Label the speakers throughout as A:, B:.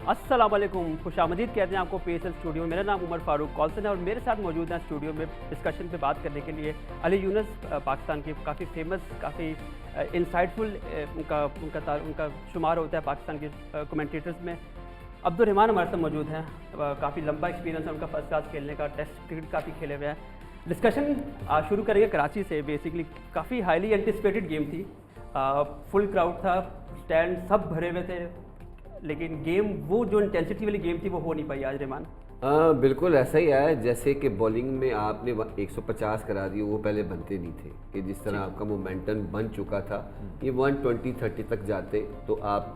A: अस्सलाम वालेकुम, खुशामदीद कहते हैं आपको पीएसएल स्टूडियो में। मेरा नाम उमर फारूक कॉल्सन है और मेरे साथ मौजूद हैं स्टूडियो में डिस्कशन पे बात करने के लिए अली यूनुस, पाकिस्तान के काफ़ी फेमस, काफ़ी इंसाइटफुल उनका शुमार होता है पाकिस्तान के कमेंटेटर्स में। अब्दुल रहमान हमारे साथ मौजूद हैं, काफ़ी लंबा एक्सपीरियंस है उनका फर्स्ट क्लास खेलने का, टेस्ट क्रिकेट काफ़ी खेले हुए हैं। डिस्कशन शुरू करेंगे कराची से। बेसिकली काफ़ी हाईली एंटिसिपेटेड गेम थी, फुल क्राउड था, स्टैंड सब भरे हुए थे, लेकिन गेम वो जो इंटेंसिटी वाली गेम थी वो हो नहीं पाई आज रहमान।
B: बिल्कुल ऐसा ही आया जैसे कि बॉलिंग में आपने 150 करा दी, वो पहले बनते नहीं थे कि जिस तरह आपका मोमेंटम बन चुका था, ये 120-30 तक जाते तो आप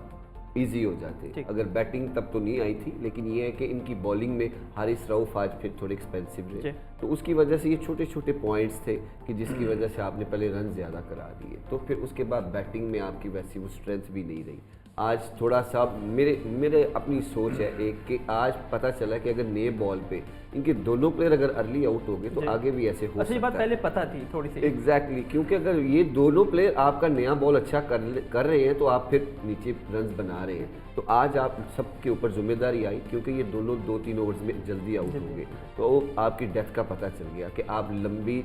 B: इजी हो जाते। अगर बैटिंग तब तो नहीं आई थी, लेकिन ये है कि इनकी बॉलिंग में हारिस रऊफ आज फिर थोड़े एक्सपेंसिव रहे, तो उसकी वजह से ये छोटे छोटे पॉइंट्स थे कि जिसकी वजह से आपने पहले रन ज़्यादा करा दिए, तो फिर उसके बाद बैटिंग में आपकी वैसी वो स्ट्रेंथ भी नहीं रही। आज थोड़ा सा मेरे अपनी सोच है एक कि आज पता चला कि अगर नए बॉल पे इनके दोनों प्लेयर अगर अर्ली आउट हो गए तो आगे भी ऐसे हो सकता है।
A: बात पहले पता थी थोड़ी सी।
B: एग्जैक्टली, क्योंकि अगर ये दोनों प्लेयर आपका नया बॉल अच्छा कर रहे हैं तो आप फिर नीचे रन बना रहे हैं, तो आज आप सबके ऊपर जिम्मेदारी आई क्योंकि ये दोनों 2-3 ओवर्स में जल्दी आउट हो गए, तो आपकी डेथ का पता चल गया कि आप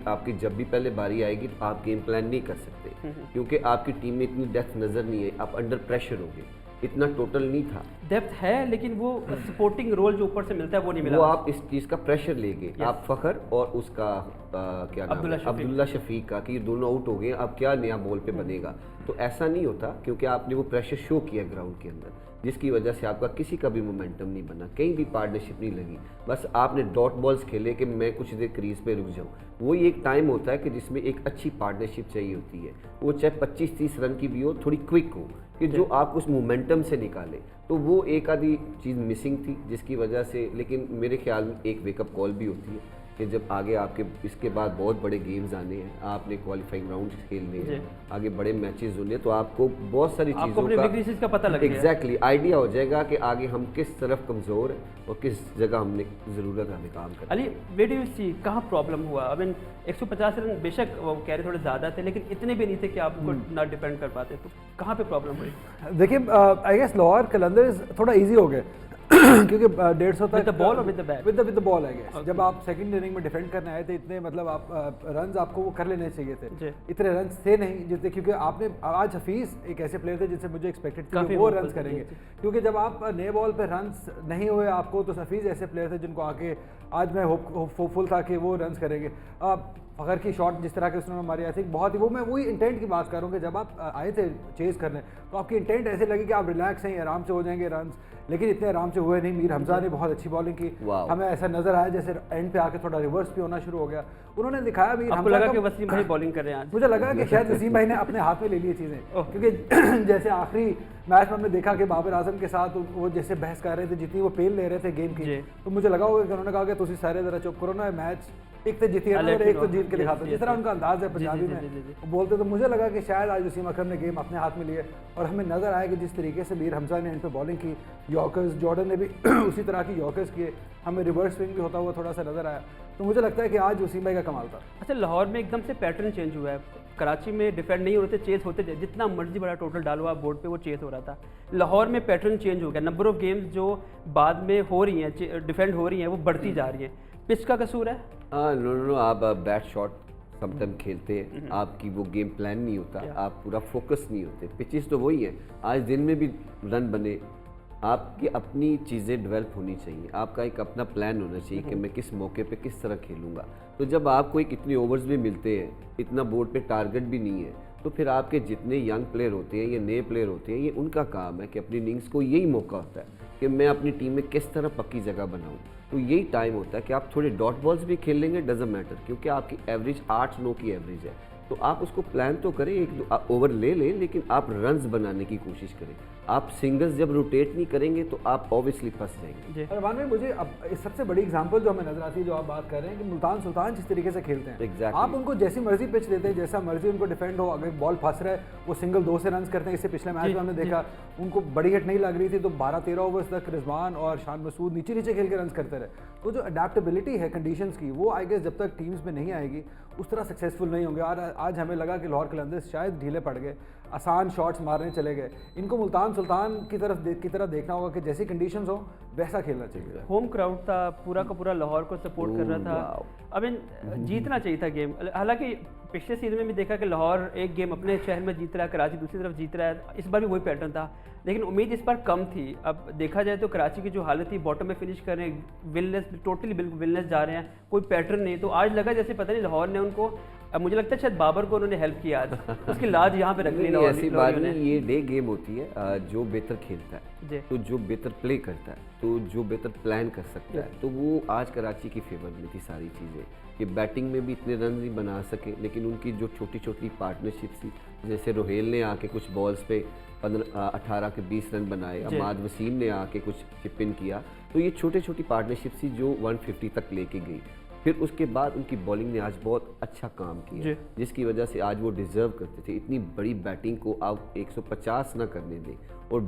B: आपकी जब भी पहले बारी आएगी तो आप गेम प्लान नहीं कर सकते क्योंकि आपकी टीम में इतनी डेप्थ नज़र नहीं है, आप अंडर प्रेशर हो गए, इतना टोटल नहीं था।
A: डेप्थ है लेकिन वो सपोर्टिंग रोल जो ऊपर से मिलता है वो नहीं मिला।
B: वो आप इस चीज़ का प्रेशर ले गए, आप फ़खर और उसका क्या नाम है अब्दुल्ला शफीक का, कि ये दोनों आउट हो गए, अब क्या नया बॉल पे बनेगा। तो ऐसा नहीं होता क्योंकि आपने वो प्रेशर शो किया ग्राउंड के अंदर, जिसकी वजह से आपका किसी का भी मोमेंटम नहीं बना, कहीं भी पार्टनरशिप नहीं लगी, बस आपने डॉट बॉल्स खेले कि मैं कुछ देर क्रीज पे रुक जाऊं। वो एक टाइम होता है कि जिसमें एक अच्छी पार्टनरशिप चाहिए होती है, वो चाहे 25-30 रन की भी हो, थोड़ी क्विक हो कि जो आप उस मोमेंटम से निकाले, तो वो एक आधी चीज़ मिसिंग थी जिसकी वजह से। लेकिन मेरे ख्याल में एक वेकअप कॉल भी होती है कि जब आगे आपके इसके बाद बहुत बड़े गेम्स आने हैं, आपने क्वालिफाइंग राउंड खेलने हैं, आगे बड़े मैचेस होने हैं, तो आपको बहुत सारी चीज़ों
A: का पता लगेगा,
B: एग्जैक्टली आइडिया हो जाएगा कि आगे हम किस तरफ कमज़ोर हैं और किस जगह हमने ज़रूरत हमें काम करना।
A: अली वेट यू सी कहाँ प्रॉब्लम हुआ? आई मीन 150 रन बेशक वो कह रहे थोड़े ज़्यादा थे, लेकिन इतने भी नहीं थे कि आप उनको ना डिपेंड कर पाते, तो कहाँ पे प्रॉब्लम हुई?
C: देखिए आई गेस लाहौर कलंदर्स थोड़ा ईजी हो गए क्योंकि 150 तक
A: बॉल और with the
C: ball I guess. जब आप सेकंड इनिंग में डिफेंड करने आए थे, इतने मतलब आप रन्स आपको वो कर लेने चाहिए थे, इतने रन्स थे नहीं जितने, क्योंकि आपने आज हफीज़ एक ऐसे प्लेयर थे जिनसे मुझे एक्सपेक्टेड थी कि वो रन्स करेंगे, क्योंकि जब आप नए बॉल पे रन्स नहीं हुए आपको, तो हफीज़ ऐसे प्लेयर थे जिनको आके आज मैं होपफुल था कि वो रन्स करेंगे। फ़खर की शॉट जिस तरह के उसने मारी, आई थिंक बहुत ही, वो मैं वही इंटेंट की बात कर रहा हूँ कि जब आप आए थे चेज़ करने तो आपकी इंटेंट ऐसे लगी कि आप रिलैक्स हैं, आराम से हो जाएंगे रन्स, लेकिन इतने आराम से हुए नहीं। मीर हमजा ने बहुत अच्छी बॉलिंग की, हमें ऐसा नजर आया जैसे एंड पे आके थोड़ा रिवर्स भी होना शुरू हो गया। उन्होंने दिखाया मीर हमजा,
A: लगा कि वसीम भाई बॉलिंग कर रहे हैं आज,
C: मुझे लगा कि शायद वसीम भाई ने अपने हाथ में ले ली चीज़ें, क्योंकि जैसे आखिरी मैच में हमने देखा कि बाबर आजम के साथ वो जैसे बहस कर रहे थे, जितनी वो पेल ले रहे थे गेम की, तो मुझे लगा होगा कि उन्होंने कहा कि तुम सारे जरा चुप करो ना, मैच एक तो जीती है एक तो जीत के दिखाता, जिस तरह उनका अंदाज है पंजाबी में बोलते, तो मुझे लगा कि शायद आज वसीम अकरम ने गेम अपने हाथ में लिए, और हमें नजर आया कि जिस तरीके से मीर हमजा ने इन पर बॉलिंग की, यॉर्कर्स जॉर्डन ने भी उसी तरह की यॉर्कर्स किए, हमें रिवर्स स्विंग भी होता हुआ थोड़ा सा नजर आया, तो मुझे लगता है कि आज वसीम भाई का कमाल था।
A: अच्छा, लाहौर में एकदम से पैटर्न चेंज हुआ है, कराची में डिफेंड नहीं हो रहे थे, चेस होते थे, जितना मर्जी बड़ा टोटल डालो आप बोर्ड पे वो चेस हो रहा था। लाहौर में पैटर्न चेंज हो गया, नंबर ऑफ गेम्स जो बाद में हो रही हैं, डिफेंड हो रही हैं, वो बढ़ती जा रही है। पिच का कसूर है?
B: नो, आप बैट शॉट समटाइम खेलते हैं, आपकी वो गेम प्लान नहीं होता, आप पूरा फोकस नहीं होते। पिचेस तो वही है, आज दिन में भी रन बने, आपकी अपनी चीज़ें डेवलप होनी चाहिए, आपका एक अपना प्लान होना चाहिए कि मैं किस मौके पे किस तरह खेलूँगा। तो जब आपको एक इतने ओवर्स भी मिलते हैं, इतना बोर्ड पे टारगेट भी नहीं है, तो फिर आपके जितने यंग प्लेयर होते हैं या नए प्लेयर होते हैं, ये उनका काम है कि अपनी इनिंग्स को यही मौका होता है कि मैं अपनी टीम में किस तरह पक्की जगह बनाऊँ। तो यही टाइम होता है कि आप थोड़े डॉट बॉल्स भी खेल लेंगे, डजंट मैटर, क्योंकि आपकी एवरेज 8-9 की एवरेज है, तो आप उसको प्लान तो करें, एक दो ओवर ले लें, लेकिन आप रन्स बनाने की कोशिश करें। आप सिंगल्स जब रोटेट नहीं करेंगे तो आप ऑब्वियसली फंस जाएंगे।
C: अरमान भाई, मुझे अब सबसे बड़ी एग्जांपल जो हमें नजर आती है, जो आप बात कर रहे हैं कि मुल्तान सुल्तान जिस तरीके से खेलते हैं,
B: exactly.
C: आप उनको जैसी मर्जी पिच देते हैं, जैसा मर्जी उनको डिफेंड हो, अगर बॉल फंस रहा है वो सिंगल 2 से रन करते हैं। इससे पिछले मैच में हमने देखा उनको बड़ी हिट नहीं लग रही थी, तो 12-13 ओवर्स तक रिजवान और शान मसूद नीचे नीचे खेल के रन करते रहे। तो जो अडेप्टेबिलिटी है कंडीशंस की, वो आई गेस जब तक टीम्स में नहीं आएगी उस तरह सक्सेसफुल नहीं होंगे। और आज हमें लगा कि लाहौर कलंदर्स शायद ढीले पड़ गए, आसान शॉट्स मारने चले गए। इनको मुल्तान सुल्तान की तरह देखना होगा कि जैसी कंडीशंस हो वैसा खेलना चाहिए।
A: होम क्राउड था, पूरा का पूरा लाहौर को सपोर्ट कर रहा था। आई मीन जीतना चाहिए था गेम। हालांकि पिछले सीजन में भी देखा कि लाहौर एक गेम अपने शहर में जीत रहा है, कराची दूसरी तरफ जीत रहा है, इस बार भी वही पैटर्न था, लेकिन उम्मीद इस बार कम थी। अब देखा जाए तो कराची की जो हालत थी, बॉटम में फिनिश कर रहे हैं, विलनेस टोटली बिल्कुल विलनेस जा रहे हैं, कोई पैटर्न नहीं। तो आज लगा जैसे पता नहीं लाहौर ने उनको, अब मुझे लगता है शायद बाबर को उन्होंने हेल्प किया आज, उसकी लाज यहाँ पे रख ली लाहौर।
B: ऐसी बात नहीं, ये डे गेम होती है। जो बेहतर खेलता है तो जो बेहतर प्ले करता है तो जो बेहतर प्लान कर सकता है, तो वो आज कराची की फेवर में थी सारी चीज़ें कि बैटिंग में भी इतने रन नहीं बना सके, लेकिन उनकी जो छोटी छोटी पार्टनरशिप्स थी, जैसे रोहेल ने आके कुछ बॉल्स पे 18 के 20 रन बनाए, अमाद वसीम ने आके कुछ चिप इन किया, तो ये छोटे छोटी पार्टनरशिप्स थी जो 150 तक लेके गई। फिर उसके बाद उनकी बॉलिंग ने आज बहुत अच्छा काम किया, जिसकी वजह से आज वो डिज़र्व करते थे। इतनी बड़ी बैटिंग को आप 150 ना करने दें और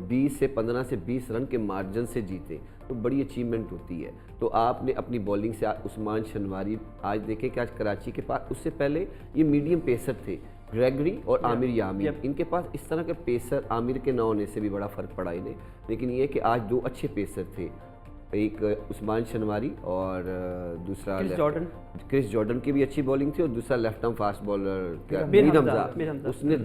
B: 15 से 20 रन के मार्जिन से जीते, तो बड़ी अचीवमेंट होती है। तो आपने अपनी बॉलिंग से उस्मान शनवारी आज देखे कि आज कराची के पास, उससे पहले ये मीडियम पेसर थे ग्रेगरी और आमिर यामीर, इनके पास इस तरह के पेसर, आमिर के ना होने से भी बड़ा फ़र्क पड़ा इन्हें, लेकिन ये कि आज दो अच्छे पेसर थे, एक उस्मान शनवारी और दूसरा क्रिस जॉर्डन की भी अच्छी बॉलिंग थी, और दूसरा left arm fast bowler Mir Hamza, उसने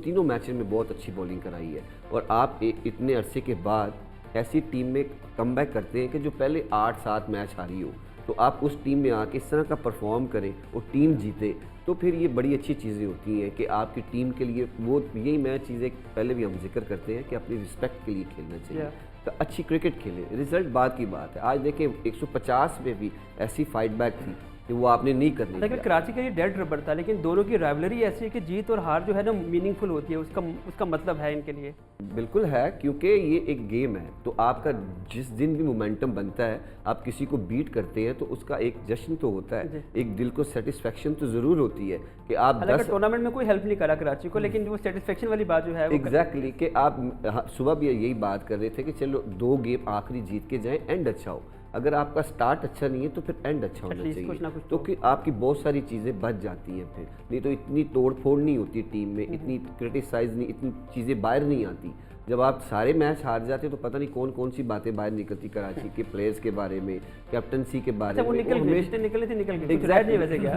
B: तीनों मैचेस में बहुत अच्छी बॉलिंग कराई है। और आप इतने अरसे के बाद ऐसी टीम में कमबैक करते हैं कि जो पहले 8-7 मैच हारी हो, तो आप उस टीम में आके इस तरह का परफॉर्म करें और टीम जीते, तो फिर ये बड़ी अच्छी चीज़ें होती हैं कि आपकी टीम के लिए वो, यही मैं चीज़ें पहले भी हम जिक्र करते हैं कि अपनी रिस्पेक्ट के लिए खेलना चाहिए, तो अच्छी क्रिकेट खेलें। रिजल्ट बाद की बात है। आज देखें 150 में भी ऐसी फाइट बैक थी कि वो आपने नहीं करनी।
A: लेकिन कराची का ये डेड रबर था, लेकिन दोनों की राइवलरी ऐसी है कि जीत और हार जो है ना मीनिंगफुल होती है, उसका मतलब है इनके लिए।
B: बिल्कुल है, क्योंकि ये एक गेम है, तो आपका जिस दिन भी मोमेंटम बनता है, आप किसी को बीट करते हैं तो उसका एक जश्न तो होता है, एक दिल को सेटिस्फेक्शन तो ज़रूर होती है कि आप
A: टूर्नामेंट में कोई हेल्प नहीं करा कराची को, लेकिन वो सेटिस्फेक्शन वाली बात जो है
B: एग्जैक्टली कि आप सुबह भी यही बात कर रहे थे कि चलो 2 गेम आखिरी जीत के जाएं, एंड अच्छा हो। अगर आपका स्टार्ट अच्छा नहीं है तो फिर एंड अच्छा होना चाहिए, कुछ तो कि आपकी बहुत सारी चीज़ें बच जाती हैं फिर, नहीं तो इतनी तोड़ फोड़ नहीं होती टीम में, इतनी क्रिटिसाइज नहीं, इतनी चीज़ें बाहर नहीं आती। जब आप सारे मैच हार जाते तो पता नहीं कौन कौन सी बातें बाहर निकलती कराची के प्लेयर्स के बारे में, कैप्टनसी के बारे में।
A: निकल गई वैसे क्या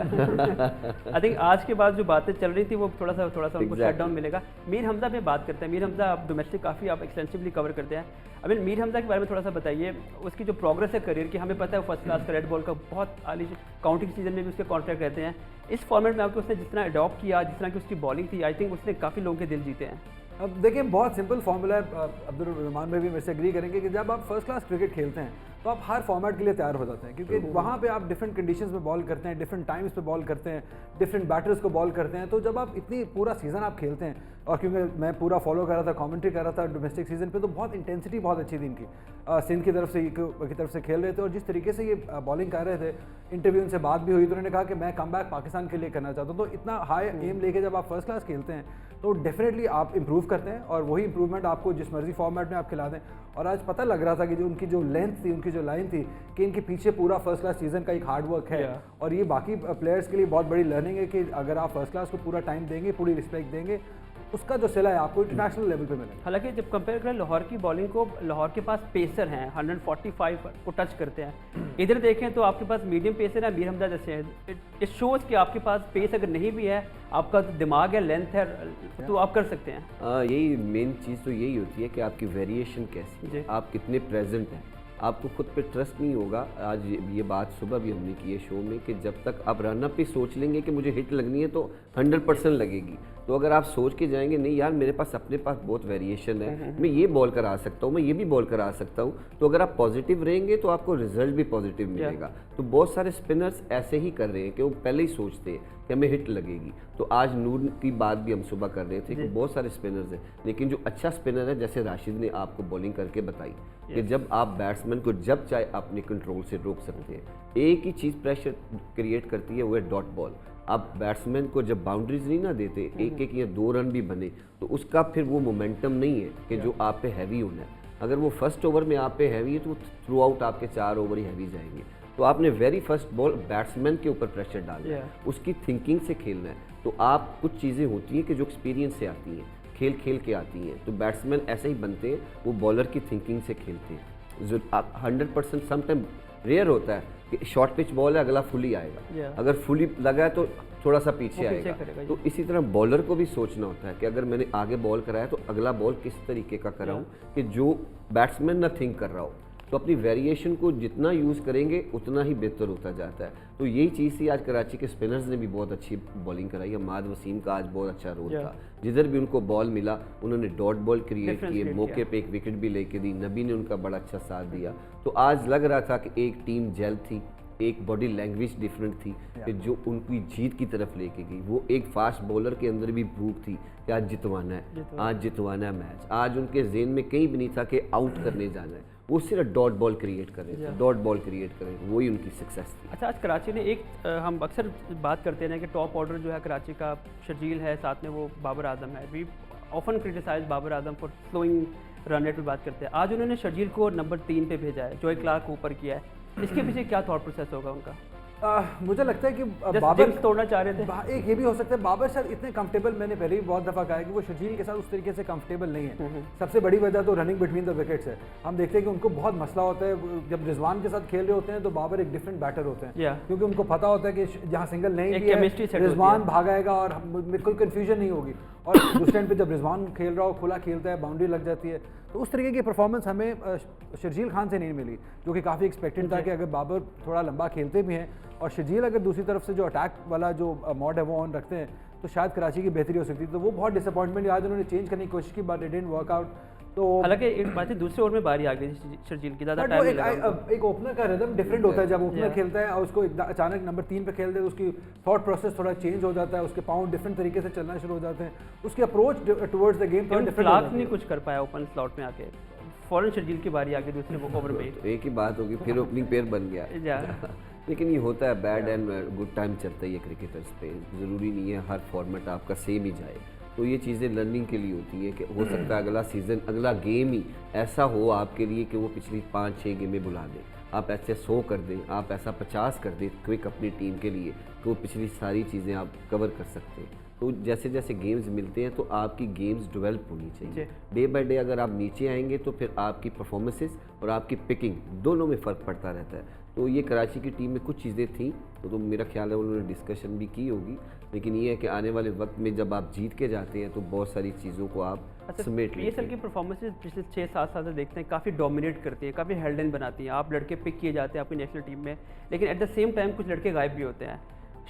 A: आई थिंक आज के बाद जो बातें चल रही थी वो थोड़ा सा उनको शट डाउन मिलेगा। मीर हमजा में बात करते हैं। मीर हमजा आप डोमेस्टिक काफ़ी आप एक्सटेंसिवली कवर करते हैं। अभी मीर हमजा के बारे में थोड़ा सा बताइए, उसकी जो प्रोग्रेस है करियर की, हमें पता है फर्स्ट क्लास का रेड बॉल का बहुत आली काउंटिंग सीजन में भी उसके कॉन्ट्रैक्ट रहते हैं। इस फॉर्मेट में आपको उसने जितना अडॉप्ट किया, जिस तरह की उसकी बॉलिंग थी, आई थिंक उसने काफ़ी लोगों के दिल जीते हैं।
C: अब देखिए बहुत सिंपल फॉर्मूला है, अब्दुल रहमान भाई भी मेरे से एग्री करेंगे कि जब आप फर्स्ट क्लास क्रिकेट खेलते हैं तो आप हर फॉर्मेट के लिए तैयार हो जाते हैं, क्योंकि वहाँ पे आप डिफरेंट कंडीशंस में बॉल करते हैं, डिफरेंट टाइम्स पे बॉल करते हैं, डिफरेंट बैटर्स को बॉल करते हैं। तो जब आप इतनी पूरा सीज़न आप खेलते हैं, और क्योंकि मैं पूरा फॉलो कर रहा था, कमेंट्री कर रहा था डोमेस्टिक सीजन पे, तो बहुत इंटेंसिटी बहुत अच्छी थी इनकी, सिंध की तरफ से खेल रहे थे, और जिस तरीके से ये बॉलिंग कर रहे थे, इंटरव्यू उनसे बात भी हुई तो उन्होंने कहा कि मैं कमबैक पाकिस्तान के लिए करना चाहता हूँ। तो इतना हाई एम लेके जब आप फर्स्ट क्लास खेलते हैं तो डेफिनेटली आप इंप्रूव करते हैं, और वही इंप्रूवमेंट आपको जिस मर्जी फॉर्मेट में आप खिला दें। और आज पता लग रहा था कि जो उनकी जो लेंथ थी, उनकी जो लाइन थी, कि इनके पीछे पूरा फर्स्ट क्लास सीजन का एक हार्ड वर्क है, और ये बाकी प्लेयर्स के लिए बहुत बड़ी लर्निंग है कि अगर आप फर्स्ट क्लास को पूरा टाइम देंगे, पूरी रिस्पेक्ट देंगे, उसका जो सिला है आपको इंटरनेशनल लेवल पे मिलेगा।
A: हालांकि जब कंपेयर करें लाहौर की बॉलिंग को, लाहौर के पास पेसर हैं 145 को टच करते हैं, इधर देखें तो आपके पास मीडियम पेसर है, मीर हमजा जैसे हैं। इट शोज़ कि आपके पास पेस अगर नहीं भी है, आपका दिमाग है, लेंथ है, तो आप कर सकते हैं।
B: यही मेन चीज़ तो यही होती है कि आपकी वेरिएशन कैसी है, आप कितने प्रेजेंट हैं, आपको खुद पे ट्रस्ट नहीं होगा। आज ये बात सुबह भी हमने की है शो में कि जब तक आप रनअप पे सोच लेंगे कि मुझे हिट लगनी है तो 100% लगेगी। तो अगर आप सोच के जाएंगे नहीं यार मेरे पास अपने पास बहुत वेरिएशन है, मैं ये बॉल करा सकता हूँ, मैं ये भी बॉल करा सकता हूँ, तो अगर आप पॉजिटिव रहेंगे तो आपको रिजल्ट भी पॉजिटिव मिलेगा। तो बहुत सारे स्पिनर्स ऐसे ही कर रहे हैं कि वो पहले ही सोचते हैं कि हमें हिट लगेगी। तो आज नूर की बात भी हम सुबह कर रहे थे कि बहुत सारे स्पिनर्स हैं, लेकिन जो अच्छा स्पिनर है जैसे राशिद ने आपको बॉलिंग करके बताई कि जब आप बैट्समैन को जब चाहे अपने कंट्रोल से रोक सकते हैं, एक ही चीज़ प्रेशर क्रिएट करती है, वो है डॉट बॉल। आप बैट्समैन को जब बाउंड्रीज नहीं ना देते, एक या 2 रन भी बने, तो उसका फिर वो मोमेंटम नहीं है कि जो आप पे हैवी होना है। अगर वो फर्स्ट ओवर में आप पे हैवी है तो थ्रू आउट आपके 4 ओवर ही हैवी जाएंगे। तो आपने वेरी फर्स्ट बॉल बैट्समैन के ऊपर प्रेशर डालना है, उसकी थिंकिंग से खेलना है। तो आप कुछ चीज़ें होती हैं कि जो एक्सपीरियंस से आती हैं, खेल खेल के आती हैं। तो बैट्समैन ऐसे ही बनते हैं, वो बॉलर की थिंकिंग से खेलते हैं। जो 100% समटाइम रेयर होता है कि शॉर्ट पिच बॉल है, अगला फुली आएगा, अगर फुली लगा है तो थोड़ा सा पीछे आएगा। तो इसी तरह बॉलर को भी सोचना होता है कि अगर मैंने आगे बॉल कराया तो अगला बॉल किस तरीके का कराऊं कि जो बैट्समैन ना थिंक कर रहा हो। तो अपनी वेरिएशन को जितना यूज़ करेंगे उतना ही बेहतर होता जाता है। तो यही चीज़ थी, आज कराची के स्पिनर्स ने भी बहुत अच्छी बॉलिंग कराई। हमाद वसीम का आज बहुत अच्छा रोल था, जिधर भी उनको बॉल मिला उन्होंने डॉट बॉल क्रिएट किए, मौके पे एक विकेट भी लेके दी, नबी ने उनका बड़ा अच्छा साथ दिया। तो आज लग रहा था कि एक टीम जेल थी, एक बॉडी लैंग्वेज डिफरेंट थी कि जो उनकी जीत की तरफ लेके गई। वो एक फास्ट बॉलर के अंदर भी भूख थी कि आज जितवाना है, आज जितवाना है मैच। आज उनके जेहन में कहीं भी नहीं था कि आउट करने जाना है, वो सिर्फ डॉट बॉल क्रिएट करें, डॉट बॉल क्रिएट करें, वही उनकी सक्सेस थी।
A: अच्छा, आज कराची ने एक हम अक्सर बात करते हैं कि टॉप ऑर्डर जो है कराची का, शर्जील है, साथ में वो बाबर आजम है। We often criticise Babar Azam for slowing run rate पे बात करते हैं। आज उन्होंने शर्जील को नंबर 3 पे भेजा है, जोए क्लार्क को ऊपर किया है। इसके पीछे क्या थॉट प्रोसेस होगा उनका?
C: मुझे लगता है कि
A: बाबर तोड़ना चाह रहे थे।
C: एक ये भी हो सकता है, बाबर शायद इतने कंफर्टेबल, मैंने पहले भी बहुत दफ़ा कहा है कि वो शर्जील के साथ उस तरीके से कंफर्टेबल नहीं है। सबसे बड़ी वजह तो रनिंग बिटवीन द विकेट्स है। हम देखते हैं कि उनको बहुत मसला होता है जब रिजवान के साथ खेल रहे होते हैं तो बाबर एक डिफरेंट बैटर होते हैं, क्योंकि उनको पता होता है कि जहाँ सिंगल नहीं भी है रिजवान भागाएगा और कोई कन्फ्यूजन नहीं होगी। और उस टाइम पे जब रिजवान खेल रहा हो, खुला खेलता है, बाउंड्री लग जाती है, तो उस तरीके की परफॉर्मेंस हमें शर्जील खान से नहीं मिली, जो कि काफ़ी एक्सपेक्टेड था कि अगर बाबर थोड़ा लंबा खेलते भी हैं और शर्जील अगर दूसरी तरफ से जो अटैक वाला जो मोड है वो ऑन रखते हैं तो शायद कराची की बेहतरी हो सकती है। तो वो बहुत डिसअपॉइंटमेंट, आज उन्होंने चेंज करने की कोशिश की but it didn't work out. तो
A: हालांकि एक बात है, दूसरे ओवर में बारी आ गई थी शर्जील की, ज़्यादा टाइम नहीं लगा।
C: एक ओपनर का रिदम डिफरेंट होता है, जब ओपनर खेलता है और उसको अचानक नंबर 3 पे खेलते हैं तो उसकी थॉट प्रोसेस थोड़ा चेंज हो जाता है, उसके पाँव डिफरेंट तरीके से चलना शुरू हो जाते हैं, उसकी अप्रोच टुवर्ड्स द गेम थोड़ा डिफरेंट।
A: क्लार्क नहीं कुछ कर पाया ओपन स्लॉट में आके, फौरन शर्जील की बारी आ गई दूसरे ओवर में।
B: एक ही बात होगी, फिर ओपनिंग पेयर बन गया। लेकिन ये होता है, बैड एंड गुड टाइम चलता है ये क्रिकेटर्स पे, ज़रूरी नहीं है हर फॉर्मेट आपका सेम ही जाए। तो ये चीज़ें लर्निंग के लिए होती है कि हो सकता है अगला सीज़न, अगला गेम ही ऐसा हो आपके लिए कि वो पिछली 5-6 गेमें बुला दें, आप ऐसे 100 कर दें, आप ऐसा 50 कर दें क्विक अपनी टीम के लिए कि वो पिछली सारी चीज़ें आप कवर कर सकते हैं। तो जैसे जैसे गेम्स मिलते हैं तो आपकी गेम्स डेवलप होनी चाहिए। डे बाय डे अगर आप नीचे आएंगे तो फिर आपकी परफॉर्मेंसेस और आपकी पिकिंग दोनों में फ़र्क पड़ता रहता है। तो ये कराची की टीम में कुछ चीज़ें थी तो मेरा ख्याल है उन्होंने डिस्कशन भी की होगी, लेकिन ये है कि आने वाले वक्त में जब आप जीत के जाते हैं तो बहुत सारी चीज़ों को आप समेट लेते हैं।
A: PSL की परफॉर्मेंसेस पिछले 6-7 साल से देखते हैं, काफ़ी डोमिनेट करती हैं, काफ़ी हेल्ड इन बनाती हैं। आप लड़के पिक किए जाते हैं आपकी नेशनल टीम में, लेकिन एट द सेम टाइम कुछ लड़के गायब भी होते हैं।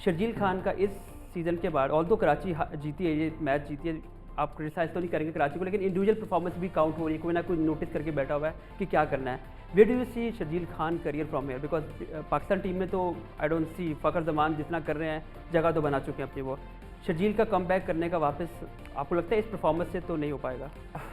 A: शर्जील खान का इस सीज़न के बाद, ऑल्दो कराची जीती है, ये मैच जीती है, आप क्रिटिसाइज तो नहीं करेंगे कराची को, लेकिन इंडिविजुअल परफॉर्मेंस भी काउंट हो रही है, कोई ना कोई नोटिस करके बैठा हुआ है कि क्या करना है। Where do you see Sharjeel Khan career from here? Because Pakistan team में तो I don't see, Fakhar Zaman जितना कर रहे हैं जगह तो बना चुके हैं अपनी, वो शर्जील का कम बैक करने का वापस आपको लगता है इस परफॉर्मेंस से तो नहीं हो पाएगा?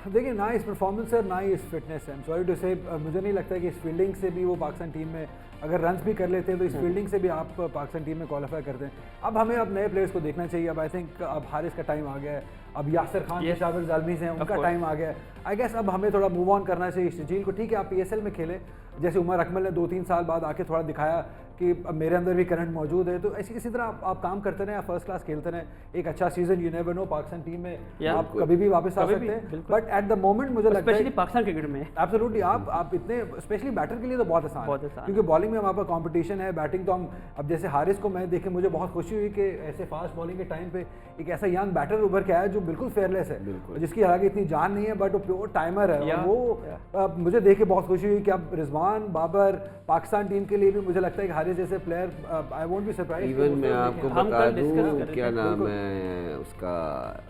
C: देखिए, ना इस परफॉर्मेंस है ना ही इस फिटनेस है। सॉरी टू से, मुझे नहीं लगता कि इस फील्डिंग से भी वो पाकिस्तान टीम में अगर रन्स भी कर लेते हैं तो इस फील्डिंग से भी आप पाकिस्तान टीम में क्वालिफाई करते हैं। अब हमें अब नए प्लेयर्स को देखना चाहिए। अब आई थिंक अब हारिस का टाइम आ गया है, अब यासिर खान के शाबिर जालमी हैं, उनका टाइम आ गया है। आई गेस अब हमें थोड़ा मूव ऑन करना चाहिए। शर्जील को ठीक है आप PSL में खेलें, जैसे उमर अकमल ने 2-3 साल बाद आके थोड़ा दिखाया कि अब मेरे अंदर भी करंट मौजूद है, तो इसी तरह आप काम करते रहें, आप फर्स्ट क्लास खेलते रहें। एक अच्छा season, you never know, Pakistan team में आप कभी भी वापस आ सकते हैं, बट एट द मोमेंट मुझे लगता है
A: पाकिस्तान क्रिकेट में
C: एब्सोल्युटली आप इतने, स्पेशली बैटर के लिए तो बहुत आसान है, क्योंकि बॉलिंग में हमारे पास कॉम्पिटिशन है। बैटिंग तो हम, अब जैसे हारिस को मैं देखे मुझे बहुत खुशी हुई कि ऐसे फास्ट बॉलिंग के टाइम पे एक ऐसा यंग बैटर उभर के आया जो बिल्कुल फेयरलेस है, जिसकी हालांकि इतनी जान नहीं है बट वो प्योर टाइमर है। और वो मुझे देख के बहुत खुशी हुई कि अब रिजवान, बाबर, पाकिस्तान टीम के लिए भी मुझे लगता है कि हारिस जैसे player, I won't be surprised.
B: Even मैं आपको बता दूं, क्या नाम है उसका,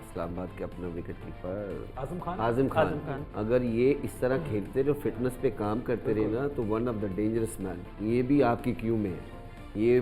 B: इस्लामाबाद के अपना विकेट कीपर आजम खान, अगर ये इस तरह खेलते रहे, फिटनेस पे काम करते रहे ना, तो one of the dangerous man, ये भी आपकी क्यू में है। ये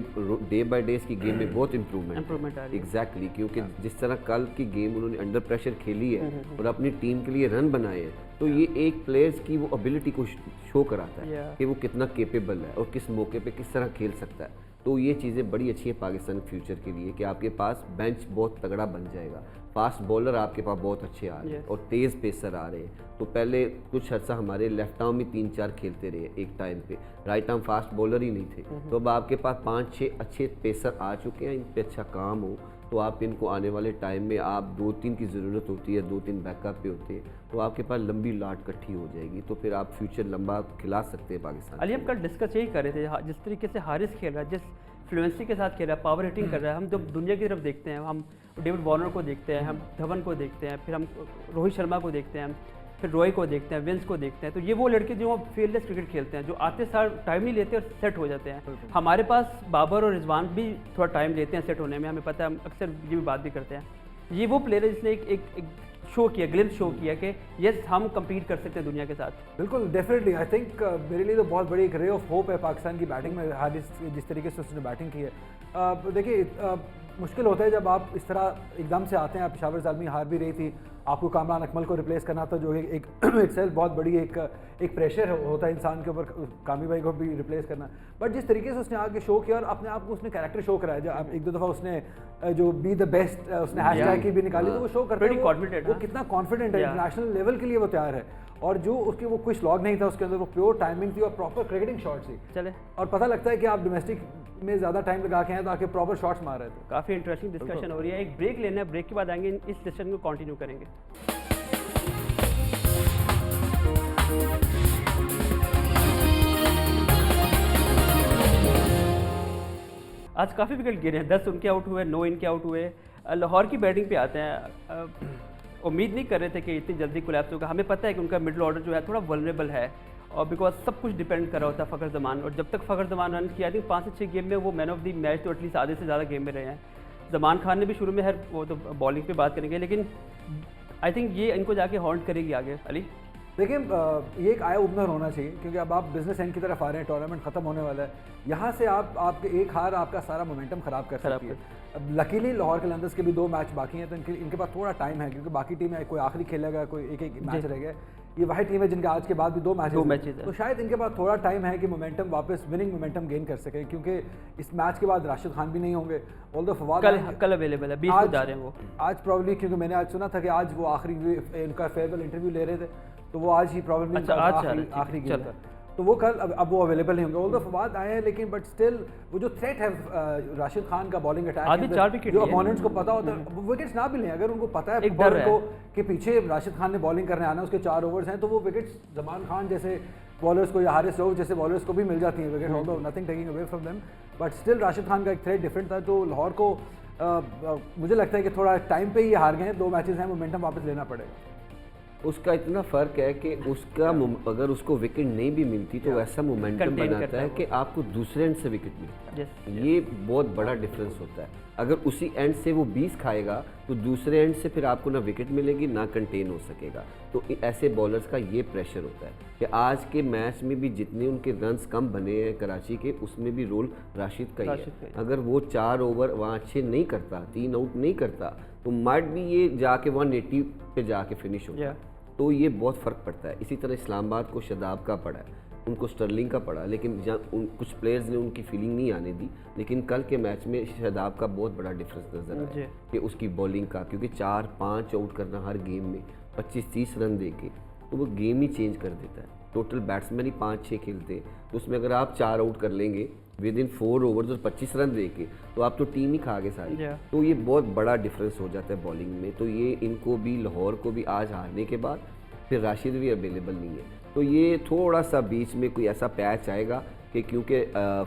B: डे बाय डे की गेम में बहुत इम्प्रूवमेंट है। एग्जैक्टली, क्योंकि जिस तरह कल की गेम उन्होंने अंडर प्रेशर खेली है और अपनी टीम के लिए रन बनाए हैं, तो ये एक प्लेयर्स की वो एबिलिटी को शो कराता है कि वो कितना केपेबल है और किस मौके पे किस तरह खेल सकता है। तो ये चीज़ें बड़ी अच्छी है पाकिस्तान फ्यूचर के लिए कि आपके पास बेंच बहुत तगड़ा बन जाएगा। फास्ट बॉलर आपके पास बहुत अच्छे आ रहे हैं और तेज़ पेसर आ रहे हैं। तो पहले कुछ अर्सा हमारे लेफ्ट आर्म में 3-4 खेलते रहे एक टाइम पे, राइट आर्म फास्ट बॉलर ही नहीं थे। तो अब आपके पास 5-6 अच्छे पेसर आ चुके हैं, इन पे अच्छा काम हो तो आप इनको आने वाले टाइम में आप 2-3 की ज़रूरत होती है, 2-3 बैकअप पे होते हैं, तो आपके पास लंबी लाट इकट्ठी हो जाएगी, तो फिर आप फ्यूचर लंबा खिला सकते हैं पाकिस्तान।
A: अली हम कल डिस्कस यही कर रहे थे, जिस तरीके से हारिस खेल रहा है, जिस फ्लुएंसी के साथ खेल रहा है, पावर हिटिंग कर रहा है, हम जब दुनिया की तरफ देखते हैं, हम डेविड वार्नर को देखते हैं, हम धवन को देखते हैं, फिर हम रोहित शर्मा को देखते हैं, फिर रॉय को देखते हैं, विंस को देखते हैं, तो ये वो लड़के जो फील्डलेस क्रिकेट खेलते हैं, जो आते सार टाइम नहीं लेते और सेट हो जाते हैं। हमारे पास बाबर और रिजवान भी थोड़ा टाइम लेते हैं सेट होने में, हमें पता है, हम अक्सर ये भी बात भी करते हैं। ये वो प्लेयर है जिसने एक शो किया, ग्लिम्स शो किया कि यस हम कम्पीट कर सकते हैं दुनिया के साथ।
C: बिल्कुल, डेफिनेटली आई थिंक मेरे लिए तो बहुत बड़ी एक रे ऑफ होप है पाकिस्तान की बैटिंग में। हारिस जिस तरीके से उसने बैटिंग की है, देखिए मुश्किल होता है जब आप इस तरह एकदम से आते हैं। पेशावर ज़ालमी हार भी रही थी, आपको कामरान अकमल को रिप्लेस करना था, जो एक सेल्फ बहुत बड़ी एक प्रेशर होता है इंसान के ऊपर, कामी भाई को भी रिप्लेस करना। बट जिस तरीके से उसने आके शो किया और अपने आप को उसने कैरेक्टर शो कराया, जब एक दो दफ़ा उसने जो बी द बेस्ट उसने हैशटैग की भी निकाली, तो वो शो करते हैं वो कितना कॉन्फिडेंट है, इंटरनेशनल लेवल के लिए वो तैयार है। और जो उसके वो कोई स्लॉग नहीं था उसके अंदर, वो प्योर टाइमिंग थी और प्रॉपर क्रिकेटिंग शॉट्स थी।
A: चले और
C: पता लगता है कि आप डोमेस्टिक में ज़्यादा टाइम लगा के हैं तो आके प्रॉपर शॉट्स मार रहे थे।
A: काफ़ी इंटरेस्टिंग डिस्कशन हो रही है। एक ब्रेक लेना है, ब्रेक के बाद आएंगे, इस डिस्कशन को कंटिन्यू करेंगे। आज काफ़ी विकेट गिरे हैं, 10 उनके आउट हुए, 9 इनके आउट हुए। लाहौर की बैटिंग पे आते हैं। उम्मीद नहीं कर रहे थे कि इतनी जल्दी कोलैप्स होगा। हमें पता है कि उनका मिडिल ऑर्डर जो है थोड़ा वल्नरेबल है, और बिकॉज सब कुछ डिपेंड कर रहा होता है फ़खर ज़मान, और जब तक फ़खर ज़मान रन किया, आई थिंक 5 से 6 गेम में वो मैन ऑफ द मैच तो एटलीस्ट आधे से ज़्यादा गेम में रहे हैं। ज़मान खान ने भी शुरू में वो तो बॉलिंग पे बात करेंगे, लेकिन आई थिंक ये इनको जाके हॉन्ट करेगी आगे। अली
C: देखिए, ये एक आया ओपनर होना चाहिए, क्योंकि अब आप बिजनेस एंड की तरफ आ रहे हैं, टूर्नामेंट खत्म होने वाला है। यहाँ से आपके एक हार आपका सारा मोमेंटम ख़राब कर सकती है। अब लकीली लाहौर कलंदर्स के भी 2 मैच बाकी हैं, तो इनके पास थोड़ा टाइम है, क्योंकि बाकी टीमें कोई आखिरी खेलेगा, कोई एक मैच रह गया। ये वही टीम है जिनके आज के बाद भी 2 मैचेस हैं, तो शायद इनके पास थोड़ा टाइम है कि मोमेंटम वापस विनिंग मोमेंटम गेन कर सकें, क्योंकि इस मैच के बाद राशिद खान भी नहीं होंगे। ऑल्दो फवाद
A: कल अवेलेबल है, 20 को जा रहे हैं वो
C: आज प्रॉब्ली, क्योंकि मैंने आज सुना था कि आज वो आखिरी इनका फेयरवेल इंटरव्यू ले रहे थे, तो वो आज ही प्रॉब्लम आखिरी गेम था, तो वो कल अब वो अवेलेबल नहीं होंगे। ऑल्दो फवाद आए हैं, लेकिन बट स्टिल वो जो थ्रेट है राशिद खान का बॉलिंग अटैक, जो अपोनेंट्स को पता होता है, विकेट्स ना भी लें, अगर उनको पता है बॉलर को कि पीछे राशिद खान ने बॉलिंग करने आना, उसके 4 ओवर्स हैं, तो वो विकेट्स ज़मान खान जैसे बॉलर्स को या हारिस रऊफ जैसे बॉलर्स को भी मिल जाती हैं wicket, although nothing taking away from them, but still Rashid Khan का एक थ्रेट डिफरेंट था। तो लाहौर को मुझे लगता है कि थोड़ा टाइम पे ही हार गए हैं, 2 मैचेस हैं, मोमेंटम वापस लेना पड़ेगा।
B: उसका इतना फ़र्क है कि उसका अगर उसको विकेट नहीं भी मिलती तो ऐसा मोमेंटम बनाता है कि आपको दूसरे एंड से विकेट मिलता है। ये बहुत बड़ा डिफरेंस होता है। अगर उसी एंड से वो 20 खाएगा तो दूसरे एंड से फिर आपको ना विकेट मिलेगी ना कंटेन हो सकेगा। तो ऐसे बॉलर्स का ये प्रेशर होता है कि आज के मैच में भी जितने उनके रन्स कम बने हैं कराची के, उसमें भी रोल राशिद का ही है। अगर वो 4 ओवर वहाँ अच्छे नहीं करता, 3 आउट नहीं करता, तो माइट भी ये जाके 180 पे जाके फिनिश होता है। तो ये बहुत फ़र्क पड़ता है। इसी तरह इस्लामाबाद को शदाब का पड़ा है, उनको स्टर्लिंग का पड़ा, लेकिन कुछ प्लेयर्स ने उनकी फीलिंग नहीं आने दी। लेकिन कल के मैच में शदाब का बहुत बड़ा डिफरेंस नज़र आया कि उसकी बॉलिंग का, क्योंकि 4-5 आउट करना हर गेम में 25-30 रन दे के, तो वो गेम ही चेंज कर देता है। टोटल बैट्समैन ही 5-6 खेलते हैं, तो उसमें अगर आप 4 आउट कर लेंगे विद इन 4 ओवर्स और 25 रन दे के, तो आप तो टीम ही खा गए सारी। तो ये बहुत बड़ा डिफरेंस हो जाता है बॉलिंग में। तो ये इनको भी, लाहौर को भी आज हारने के बाद फिर राशिद भी अवेलेबल नहीं है, तो ये थोड़ा सा बीच में कोई ऐसा पैच आएगा कि क्योंकि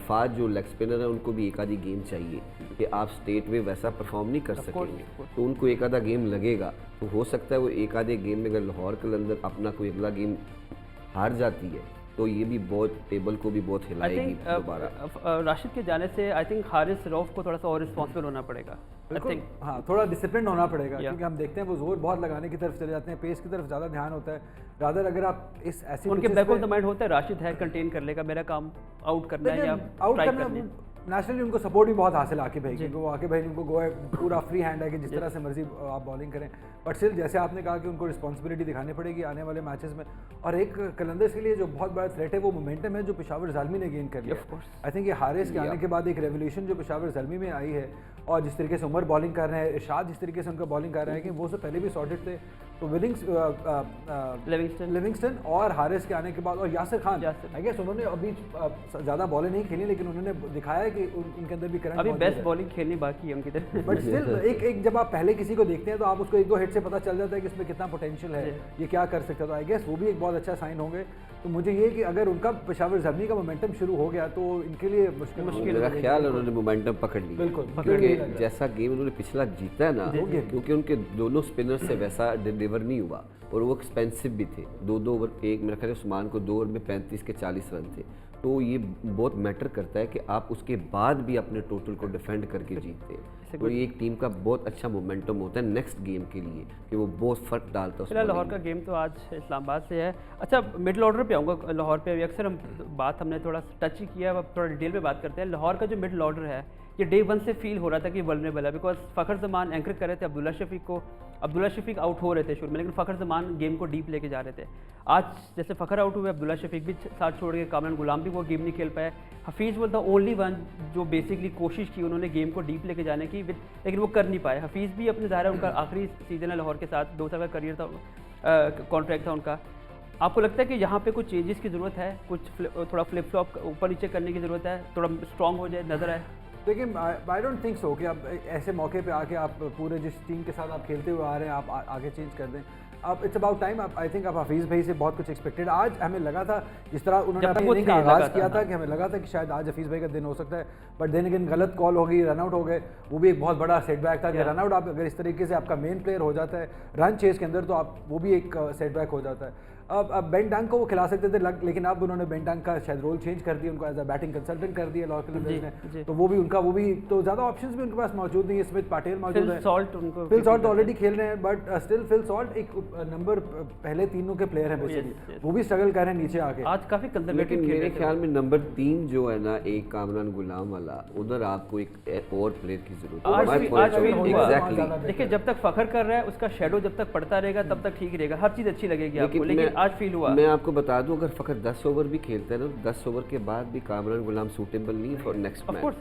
B: फाज जो लेग स्पिनर है उनको भी एक आधी गेम चाहिए कि आप स्टेट में वैसा परफॉर्म नहीं कर सकेंगे, तो उनको एक आधा गेम लगेगा। तो हो सकता है वो एक आधे गेम में अगर लाहौर के अंदर अपना कोई अगला गेम हार जाती है तो ये भी बहुत टेबल को भी बहुत हिलाएगी दोबारा।
A: राशिद के जाने से आई थिंक हारिस रऊफ को थोड़ा सा और रिस्पॉन्सिबल होना पड़ेगा।
C: हाँ, थोड़ा डिसिप्लिन होना पड़ेगा, क्योंकि हम देखते हैं वो जोर बहुत लगाने की तरफ चले जाते हैं, पेस की तरफ ज़्यादा ध्यान होता है। रादर अगर आप इस ऐसी
A: उनके बैक ऑफ द माइंड होता है राशिद है, कंटेन कर लेगा, मेरा काम आउट करना है या ट्राई करना है।
C: नेचुरली उनको सपोर्ट भी बहुत हासिल आके भाई, क्योंकि वो आके भाई उनको गो है पूरा फ्री हैंड है कि जिस तरह से मर्जी आप बॉलिंग करें। बट स्टिल जैसे आपने कहा कि उनको रिस्पॉन्सिबिलिटी दिखानी पड़ेगी आने वाले मैचेस में। और एक कलंदर्स के लिए जो बहुत बड़ा थ्रेट है वो मोमेंटम है जो पेशावर ज़ालमी ने गेन कर लिया। आई थिंक ये हारिस के आने के बाद एक रेवोल्यूशन जो पेशावर ज़ालमी में आई है, और जिस तरीके से उमर बॉलिंग कर रहे हैं, इरशाद जिस तरीके से उनका बॉलिंग कर रहे हैं कि वो सब पहले भी सॉर्टेड थे। तो लिविंगस्टन और हारिस के आने के बाद और यासिर खान आई गेस उन्होंने अभी ज़्यादा बॉलें नहीं खेली, लेकिन उन्होंने दिखाया कि उनके अंदर भी करंट
A: अभी बेस्ट बॉलिंग खेलनी बाकी है उनकी तरफ।
C: बट स्टिल एक जब आप पहले किसी को देखते हैं तो आप उसको 1-2 हिट से पता चल जाता है कि इसमें कितना पोटेंशियल है, ये क्या कर सकता है। तो आई गेस वो भी एक बहुत अच्छा साइन होंगे। तो मुझे ये कि अगर उनका पेशावर जर्नी का मोमेंटम शुरू हो गया तो इनके लिए मुश्किल
B: मेरा ख्याल है उन्होंने मोमेंटम पकड़ लिया।
C: बिल्कुल
B: क्योंकि जैसा गेम उन्होंने पिछला जीता है ना, क्योंकि उनके दोनों स्पिनर से वैसा डिलीवर नहीं हुआ और वो एक्सपेंसिव भी थे। 2-2 ओवर पे एक, मेरा ख्याल है उस्मान को 2 ओवर में 35 के 40 रन थे। तो ये बहुत मैटर करता है कि आप उसके बाद भी अपने टोटल को डिफेंड करके जीतते हैं। तो ये एक टीम का बहुत अच्छा मोमेंटम होता है नेक्स्ट गेम के लिए कि वो बहुत फ़र्क डालता है।
A: फिलहाल लाहौर का गेम तो आज इस्लामाबाद से है। अच्छा, मिडिल ऑर्डर पे आऊँगा। लाहौर पे अक्सर हम बात हमने थोड़ा टच ही किया, अब थोड़ा डिटेल में बात करते हैं। लाहौर का जो मिडिल ऑर्डर है ये डे 1 से फील हो रहा था कि वल्नरेबल है, बिकॉज फ़खर जमान एंकर कर रहे थे अब्दुल्ला शफीक को। अब्दुल्ला शफीक आउट हो रहे थे शुरू में, लेकिन फ़खर जमान गेम को डीप लेके जा रहे थे। आज जैसे फ़खर आउट हुए, अब्दुल्ला शफीक भी साथ छोड़ के, कामरान गुलाम भी वो गेम नहीं खेल पाए। हफीज़ वो द ओनली वन जो बेसिकली कोशिश की उन्होंने गेम को डीप लेके जाने की, लेकिन वो कर नहीं पाए। हफीज़ भी अपने ज़ाहिर उनका आखिरी सीजन है लाहौर के साथ, 2 साल का करियर था, कॉन्ट्रैक्ट था उनका। आपको लगता है कि यहाँ पे कुछ चेंजेस की ज़रूरत है, कुछ थोड़ा फ्लिप फ्लॉप ऊपर नीचे करने की ज़रूरत है, थोड़ा स्ट्रॉन्ग हो जाए, नज़र आए?
C: देखिए, आई डोंट थिंक सो कि आप ऐसे मौके पे आके आप पूरे जिस टीम के साथ आप खेलते हुए आ रहे हैं आप आगे चेंज कर दें। अब it's about time. I think आप हफीज़ भाई से बहुत कुछ एक्सपेक्टेड। आज हमें लगा था जिस तरह उन्होंने अपनी इनिंग का आगाज़ किया था कि हमें लगा था कि शायद आज हफीज़ भाई का दिन हो सकता है, बट देन अगेन गलत कॉल हो गई, रनआउट हो गए। वो भी एक बहुत बड़ा सेटबैक था कि रनआउट आप अगर इस तरीके से आपका मेन प्लेयर हो जाता है रन चेस के अंदर तो आप वो भी एक सेटबैक हो जाता है। अब बेन डांग को वो खिला सकते थे, लेकिन अब उन्होंने बेन डांग का शायद रोल चेंज कर दिया, उनको एज अ बैटिंग कंसल्टेंट कर दिया लाहौर कलंदर्स ने। तो वो भी उनका वो भी तो ज़्यादा ऑप्शंस भी उनके पास मौजूद नहीं है। स्मिथ पाटिल मौजूद है, फिल सॉल्ट ऑलरेडी खेल रहे हैं, बट स्टिल फिल सॉल्ट एक नंबर पहले तीनों के प्लेयर हैं बेसिकली, वो भी स्ट्रगल कर रहे हैं नीचे आके।
A: आज काफ़ी कंजर्वेटिव
B: मेरे ख्याल में नंबर 3 जो है ना, एक कामरान गुलाम वाला, उधर आपको एक और प्लेयर की जरूरत है।
A: देखिए, जब तक फखर कर रहा है उसका शेडो जब तक पड़ता रहेगा तब तक ठीक रहेगा, हर चीज़ अच्छी लगेगी आपको, लेकिन आज फील हुआ।
B: मैं आपको बता दूं, अगर फखर 10 ओवर भी खेलता है ना, 10 ओवर के बाद भी कामरान गुलाम सूटेबल नहीं फॉर नेक्स्ट मैच।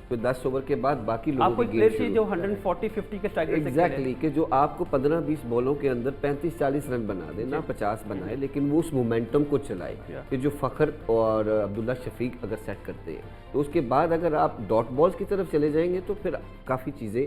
B: तो 10 ओवर के बाद बाकी लोगों की गेम
A: जो 140-50 के स्ट्राइक रेट से
B: एग्जैक्टली कि जो आपको 15-20 बॉलों के अंदर 35-40 रन बना दे ना, 50 बनाए, लेकिन वो उस मोमेंटम को चलाए कि जो फखर और अब्दुल्ला शफीक अगर सेट करते हैं, तो उसके बाद अगर आप डॉट बॉल्स की तरफ चले जाएंगे तो फिर काफ़ी चीज़ें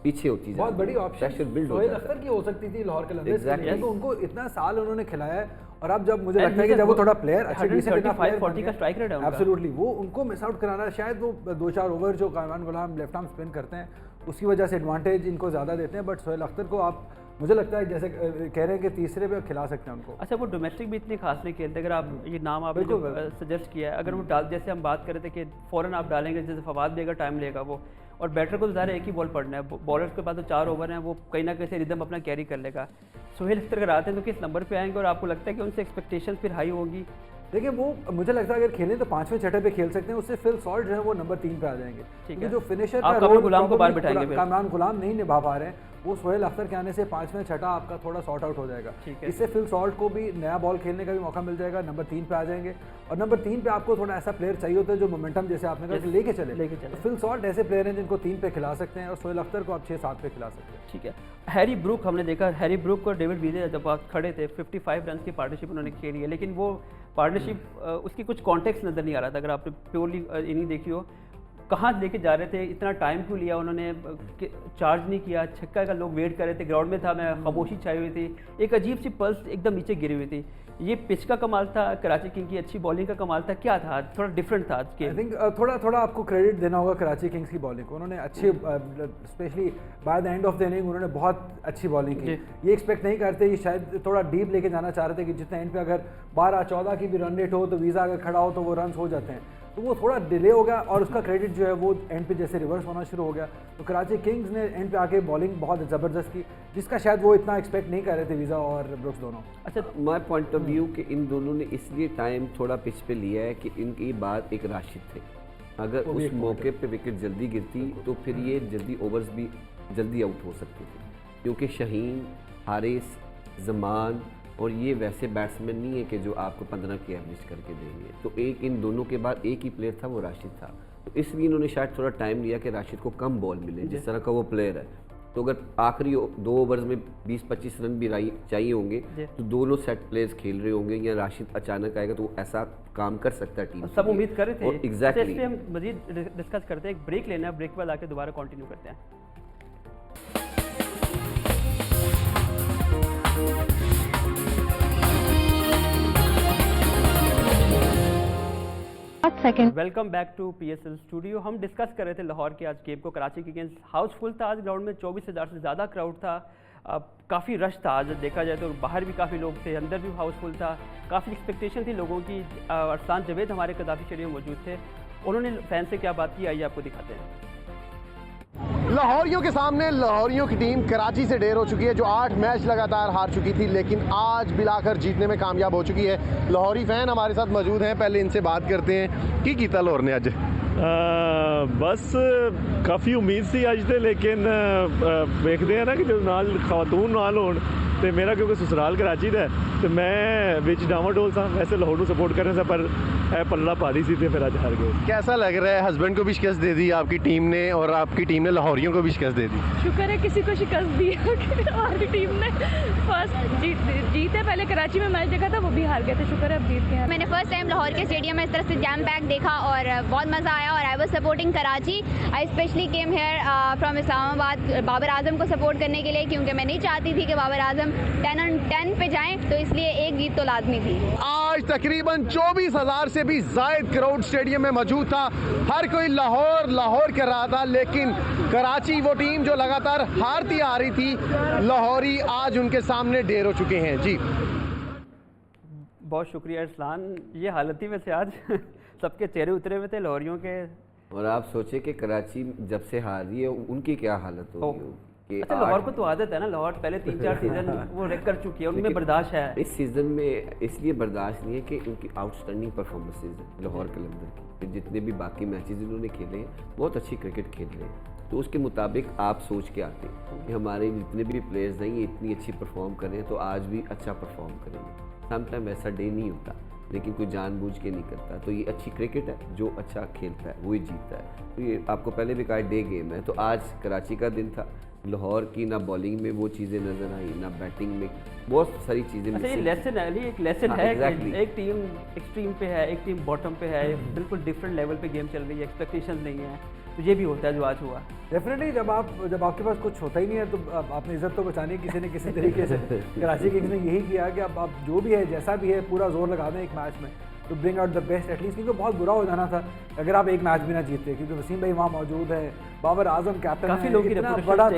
B: पीछे होती है।
C: बहुत बड़ी ऑप्शन
B: बिल्ड
C: सोहेल अख्तर की हो सकती थी लाहौर कलंदर्स से, तो उनको इतना साल उन्होंने खिलाया है। और अब जब मुझे लगता है कि जब वो थोड़ा प्लेयर अच्छा डिसेंट इनफ प्लेयर
A: 40 का स्ट्राइक रेट है उनका,
C: एब्सोल्युटली वो उनको मिस आउट कराना, शायद वो 2-4 ओवर जो कामरान गुलाम लेफ्ट आर्म स्पिन करते हैं उसकी वजह से एडवांटेज इनको ज़्यादा देते हैं। बट सोहेल अख्तर को आप मुझे लगता है जैसे कह रहे हैं कि तीसरे पे खिला सकते हैं उनको।
A: अच्छा, वो डोमेस्टिक भी इतनी खास नहीं खेलते। अगर आप ये नाम आपने सजेस्ट किया है, अगर वो डाल, जैसे हम बात कर रहे थे कि फ़ौरन आप डालेंगे, जैसे फवाद भी अगर टाइम लेगा वो, और बैटर को तो ज़्यादा एक ही बॉल पड़ना है, बॉलर्स के पास तो 4 ओवर हैं, वो कहीं ना कहीं से रिदम अपना कैरी कर लेगा। सोहेल अख्तर अगर आते हैं तो किस नंबर पे आएंगे और आपको लगता है कि उनसे एक्सपेक्टेशन फिर हाई होगी?
C: देखिए, वो मुझे लगता है अगर खेलें तो 5वें छठे पे खेल सकते हैं, उससे फिल सॉल्ट जो है वो नंबर 3 पे आ जाएंगे। क्योंकि जो फिनिशर का रोल कामरान गुलाम नहीं निभा पा रहे हैं, वो सोहेल अख्तर के आने से 5वें छठा आपका थोड़ा सॉर्ट आउट हो जाएगा। इससे फिल सॉल्ट को भी नया बॉल खेलने का भी मौका मिल जाएगा, नंबर 3 पे आ जाएंगे। और नंबर 3 पे आपको थोड़ा ऐसा प्लेयर चाहिए होता है जो मोमेंटम, जैसे आपने कहा, लेके चले। तो फिल सॉल्ट ऐसे प्लेयर हैं जिनको 3 पे खिला सकते हैं और सोहेल अख्तर को आप 6-7 पे खिला सकते हैं।
A: ठीक है। हैरी ब्रूक हमने देखा, हैरी ब्रूक और डेविड विले जब आप खड़े थे 55 रन की पार्टनरशिप उन्होंने खेली है, लेकिन वो पार्टनरशिप उसकी कुछ कॉन्टेक्स्ट नज़र नहीं आ रहा था। अगर आपने प्योरली इनिंग देखी हो, कहाँ लेके जा रहे थे, इतना टाइम क्यों लिया उन्होंने, चार्ज नहीं किया, छक्का का लोग वेट कर रहे थे, ग्राउंड में था, मैं खामोशी छाई हुई थी, एक अजीब सी पल्स एकदम नीचे गिरी हुई थी। ये पिच का कमाल था, कराची किंग की अच्छी बॉलिंग का कमाल था, क्या था थोड़ा डिफरेंट था आज के?
C: आई थिंक थोड़ा आपको क्रेडिट देना होगा कराची किंग्स की बॉलिंग को। उन्होंने अच्छी, specially by the end of the inning उन्होंने बहुत अच्छी बॉलिंग की। ये एक्सपेक्ट नहीं करते कि शायद थोड़ा डीप लेके जाना चाह रहे थे कि जितने एंड पे अगर 12-14 की भी रन रेट हो तो वीज़ा अगर खड़ा हो तो वो रन हो जाते हैं, तो वो थोड़ा डिले हो गया और उसका क्रेडिट जो है वो एंड पे जैसे रिवर्स होना शुरू हो गया। तो कराची किंग्स ने एंड पे आके बॉलिंग बहुत ज़बरदस्त की, जिसका शायद वो इतना एक्सपेक्ट नहीं कर रहे थे वीज़ा और ब्रुक्स दोनों।
B: अच्छा, माय पॉइंट ऑफ व्यू कि इन दोनों ने इसलिए टाइम थोड़ा पिच पे लिया है कि इनकी बात एक राशिद थे, अगर उस मौके पे विकेट जल्दी गिरती तो फिर ये जल्दी ओवर्स भी जल्दी आउट हो सकते थे, क्योंकि शहीन, हारिस, जमान और ये वैसे बैट्समैन नहीं है कि जो आपको 15 की एवरेज करके देंगे। तो एक इन दोनों के बाद एक ही प्लेयर था, वो राशिद था। तो इसलिए इन्होंने शायद थोड़ा टाइम लिया कि राशिद को कम बॉल मिले, जिस तरह का वो प्लेयर है। तो अगर आखिरी 2 ओवर्स में 20-25 रन भी चाहिए होंगे तो दोनों सेट प्लेयर्स खेल रहे होंगे, या राशिद अचानक आएगा तो ऐसा काम कर सकता है टीम।
A: सब उम्मीद कर रहे थे।
B: एग्जैक्टली
A: इस पे हम मजीद डिस्कस करते हैं, एक ब्रेक लेना है, ब्रेक के बाद आके दोबारा कंटिन्यू करते हैं। Welcome back to PSL studio. हम डिस्कस कर रहे थे लाहौर के आज गेम को। कराची के अगेंस्ट हाउसफुल था आज ग्राउंड में, 24,000 से ज़्यादा क्राउड था। काफ़ी रश था आज देखा जाए तो, बाहर भी काफ़ी लोग थे, अंदर भी हाउसफुल था। काफ़ी एक्सपेक्टेशन थी लोगों की। अरसलान जवेद हमारे कदाफी स्टेडियम मौजूद थे, उन्होंने फैन से क्या बात की, आइए आपको दिखाते हैं।
D: लाहौरियों के सामने लाहौरियों की टीम कराची से ढेर हो चुकी है, जो 8 मैच लगातार हार चुकी थी, लेकिन आज बिलाकर जीतने में कामयाब हो चुकी है। लाहौरी फैन हमारे साथ मौजूद हैं, पहले इनसे बात करते हैं। की कीता लाहौर ने अज?
E: बस काफ़ी उम्मीद सी अज ते, लेकिन देखते हैं ना कि जो नाल खातून नाल होण ते मेरा क्योंकि ससुराल कराची दा है तो मैं विच डावाडोल सा, वैसे लाहौर को सपोर्ट करने से पर पल्ला भारी सी थे, फिर आज हार गए।
D: कैसा लग रहा है? हस्बैंड को भी शिकस्त दे दी आपकी टीम ने, और आपकी टीम ने लाहौरियों को भी शिकस्त दे दी।
F: शुक्र है किसी को शिकस्त दी हमारी टीम ने। फर्स्ट जीते, पहले कराची में मैच देखा था वो भी हार गए थे, शुक्र है अब जीत गए।
G: मैंने फर्स्ट टाइम लाहौर के स्टेडियम में इस तरह से जैम पैक देखा और बहुत मज़ा आया, और I was supporting Karachi. I specially came here from Islamabad Babar Azam को सपोर्ट करने के लिए, क्योंकि मैं नहीं चाहती थी कि बाबर आजम 10 पे जाएं, तो इसलिए एक जीत तो लाजमी थी।
D: आज तकरीबन 24,000 से भी ज़ायद क्राउड स्टेडियम में मौजूद था। हर कोई लाहौर लाहौर कर रहा था, लेकिन कराची वो टीम जो लगातार हारती आ रही थी, लाहौरी आज उनके सामने ढेर हो चुके हैं। जी
A: बहुत शुक्रिया अरसलान। ये हालत थी वैसे आज सबके चेहरे उतरे हुए थे लाहौरियों के।
B: और आप सोचे कि कराची जब से हार रही है उनकी क्या हालत होगी।
A: अच्छा, लाहौर को तो आदत है ना, लाहौर पहले 3-4 सीजन वो रेक कर चुकी है, उनमें बर्दाश्त है।
B: इस सीज़न में इसलिए बर्दाश्त नहीं है कि उनकी आउटस्टैंडिंग परफॉर्मेंसेज है लाहौर कलंदर की। जितने भी बाकी मैचेस इन्होंने खेले हैं, बहुत अच्छी क्रिकेट खेल रहे हैं, तो उसके मुताबिक आप सोच के आते हैं कि हमारे जितने भी प्लेयर्स हैं ये इतनी अच्छी परफॉर्म कर रहे हैं तो आज भी अच्छा परफॉर्म करेंगे। समटाइम ऐसा डे नहीं होता, लेकिन कोई जानबूझ के नहीं करता। तो ये अच्छी क्रिकेट है, जो अच्छा खेलता है वही जीतता है। तो ये आपको पहले भी कहा डे गेम है। तो आज कराची का दिन था। लाहौर की ना बॉलिंग में वो चीज़ें नज़र आई, ना बैटिंग में, बहुत सारी चीज़ें।
A: अच्छा, ये लेसन है, एक लेसन है।
B: exactly.
A: एक टीम एक्सट्रीम पे है, एक टीम बॉटम पे है, बिल्कुल डिफरेंट लेवल पे गेम चल रही है, एक्सपेक्टेशन नहीं है, तो ये भी होता है जो आज हुआ।
C: डेफिनेटली जब आपके पास कुछ होता ही नहीं है तो आपने इज्जत तो बचानी किसी न किसी तरीके से। कराची किंग्स ने यही किया कि अब आप जो भी है जैसा भी है पूरा जोर लगा दें एक मैच में to bring out the best at least, क्योंकि बहुत बुरा हो जाना था अगर आप एक मैच भी ना जीतते, क्योंकि वसीम भाई वहाँ मौजूद है, बाबर आजम कैप्टन है, इतना बड़ा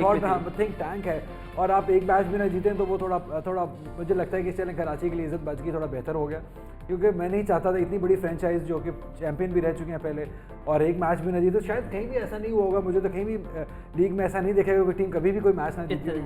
C: थिंक टैंक है, और आप एक मैच भी ना जीतें तो वो थोड़ा मुझे लगता है कि चलें कराची के लिए इज्जत बच गई, थोड़ा बेहतर हो गया। क्योंकि मैं नहीं चाहता था इतनी बड़ी फ्रेंचाइज जो कि चैंपियन भी रह चुके हैं पहले और एक मैच भी ना जीते, शायद कहीं भी ऐसा नहीं होगा। मुझे तो कहीं भी लीग में ऐसा नहीं देखेगा कि टीम कभी भी कोई मैच ना जीती।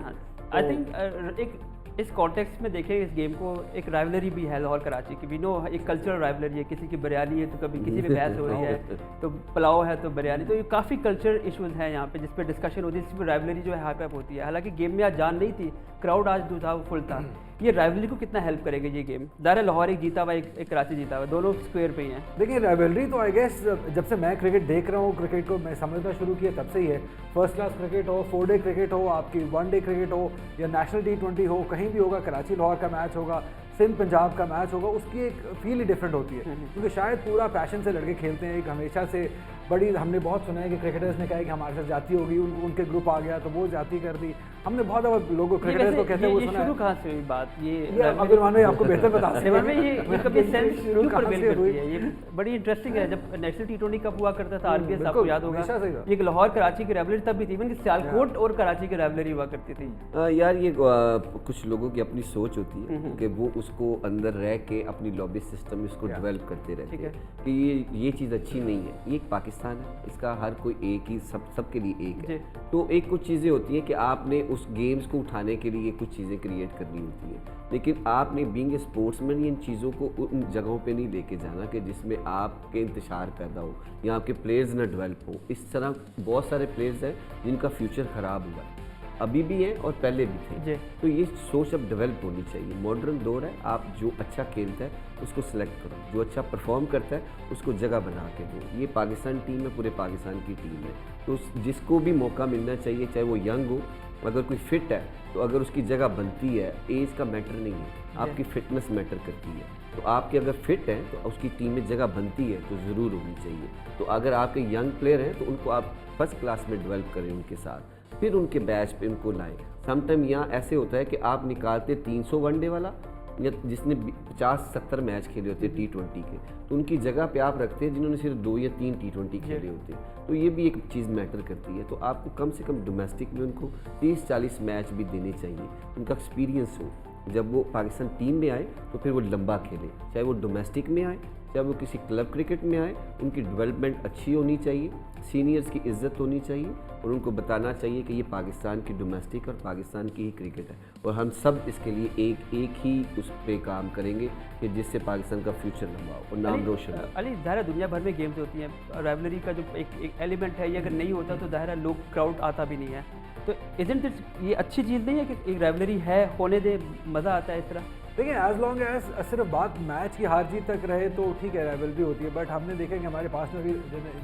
A: आई थिंक एक इस कॉन्टेक्स्ट में देखें इस गेम को, एक राइवलरी भी है लाहौर कराची की। वी नो एक कल्चरल राइवलरी है, किसी की बिरयानी है तो कभी किसी में बहस हो रही है, तो पुलाव है तो बिरयानी, तो ये काफ़ी कल्चर इश्यूज हैं यहाँ पे जिस पे डिस्कशन होती है, जिस पर राइवलरी जो है हाइप होती है। हालांकि गेम में आज जान नहीं थी, क्राउड आज जो था वो फुल था। ये राइवलरी को कितना हेल्प करेगा ये गेम? दायरा लाहौर एक जीता हुआ, एक कराची जीता हुआ, दोनों स्क्वायर पे ही हैं।
C: देखिए राइवलरी तो आई गेस जब से मैं क्रिकेट देख रहा हूँ, क्रिकेट को मैं समझना शुरू किया तब से ही है। फर्स्ट क्लास क्रिकेट हो, 4 डे क्रिकेट हो, आपकी 1 डे क्रिकेट हो या नेशनल T20 हो, कहीं भी होगा, कराची लाहौर का मैच होगा, सिंध पंजाब का मैच होगा, उसकी एक फील ही डिफरेंट होती है। क्योंकि शायद पूरा पैशन से लड़के खेलते हैं। एक हमेशा से बड़ी हमने बहुत सुना है कि क्रिकेटर्स ने कहा है कि हमारे साथ जाती होगी, उनके ग्रुप आ गया तो वो जाती कर दी। हमने बहुत लोगों क्रिकेटर्स को कहते हैं वो सुना है।
A: शुरू कहाँ से हुई बात? ये
C: अब्दुलरहमान भाई आपको बेहतर बता सकते हैं।
A: ये कभी सेंस शुरू पर बिल करती है, ये बड़ी इंटरेस्टिंग है। जब नेशनल T20 कप हुआ करता था RPS, आपको याद होगा, ये लाहौर कराची की राइवलरी तब भी थी, इवन सियालकोट और कराची की राइवलरी हुआ करती थी।
B: यार ये कुछ लोगों की अपनी सोच होती है कि वो उसको अंदर रह के अपनी लॉबी सिस्टम इसको डेवलप करते रहते हैं कि ये चीज़ अच्छी नहीं है। ये एक पाकिस्तान है, इसका हर कोई एक ही सबके लिए एक है। तो एक कुछ चीज़ें होती हैं कि आपने उस गेम्स को उठाने के लिए कुछ चीज़ें क्रिएट करनी होती है, लेकिन आपने बीइंग ए स्पोर्ट्समैन इन चीज़ों को उन जगहों पे नहीं लेके जाना कि जिसमें आपके इंतशार पैदा हो या आपके प्लेयर्स ना डेवलप हो। इस तरह बहुत सारे प्लेयर्स हैं जिनका फ्यूचर ख़राब हुआ है। अभी भी हैं और पहले भी थे।
A: जी।
B: तो ये सोच अब डेवलप होनी चाहिए। मॉडर्न दौर है, आप जो अच्छा खेलता है उसको सिलेक्ट करो, जो अच्छा परफॉर्म करता है उसको जगह बना के दो। ये पाकिस्तान टीम है, पूरे पाकिस्तान की टीम है, तो जिसको भी मौका मिलना चाहिए, चाहे वो यंग हो, अगर कोई फिट है तो अगर उसकी जगह बनती है, एज का मैटर नहीं है, आपकी फिटनेस मैटर करती है। तो आपके अगर फिट हैं तो उसकी टीम में जगह बनती है तो ज़रूर होनी चाहिए। तो अगर आपके यंग प्लेयर हैं तो उनको आप फर्स्ट क्लास में डेवलप करें उनके साथ, फिर उनके बैच पे उनको लाएं। समटाइम यहाँ ऐसे होता है कि आप निकालते 300 वनडे वाला या जिसने 50-70 मैच खेले होते हैं T20 के, तो उनकी जगह पे आप रखते हैं जिन्होंने सिर्फ 2 या 3 T20 खेले होते हैं। तो ये भी एक चीज़ मैटर करती है। तो आपको कम से कम डोमेस्टिक में उनको 30-40 मैच भी देने चाहिए, उनका एक्सपीरियंस हो। जब वो पाकिस्तान टीम में आए तो फिर वो लंबा खेले, चाहे वो डोमेस्टिक में आए चाहे वो किसी क्लब क्रिकेट में आए, उनकी डेवलपमेंट अच्छी होनी चाहिए, सीनियर्स की इज्जत होनी चाहिए और उनको बताना चाहिए कि ये पाकिस्तान की डोमेस्टिक और पाकिस्तान की ही क्रिकेट है और हम सब इसके लिए एक ही उस पर काम करेंगे कि जिससे पाकिस्तान का फ्यूचर लंबा हो और नाम रोशन हो।
A: अली ज़ाहिर दुनिया भर में गेम्स होती हैं, राइवलरी का जो एक एलिमेंट है, ये अगर नहीं होता तो ज़ाहिर लोग क्राउड आता भी नहीं है। तो इज़न्ट इट ये अच्छी चीज़ नहीं है कि एक राइवलरी है, होने दे, मज़ा आता है इस तरह।
C: देखिए एज लॉन्ग एज सिर्फ बात मैच की हार जीत तक रहे तो ठीक है, राइवलरी होती है। बट हमने देखा कि हमारे पास में भी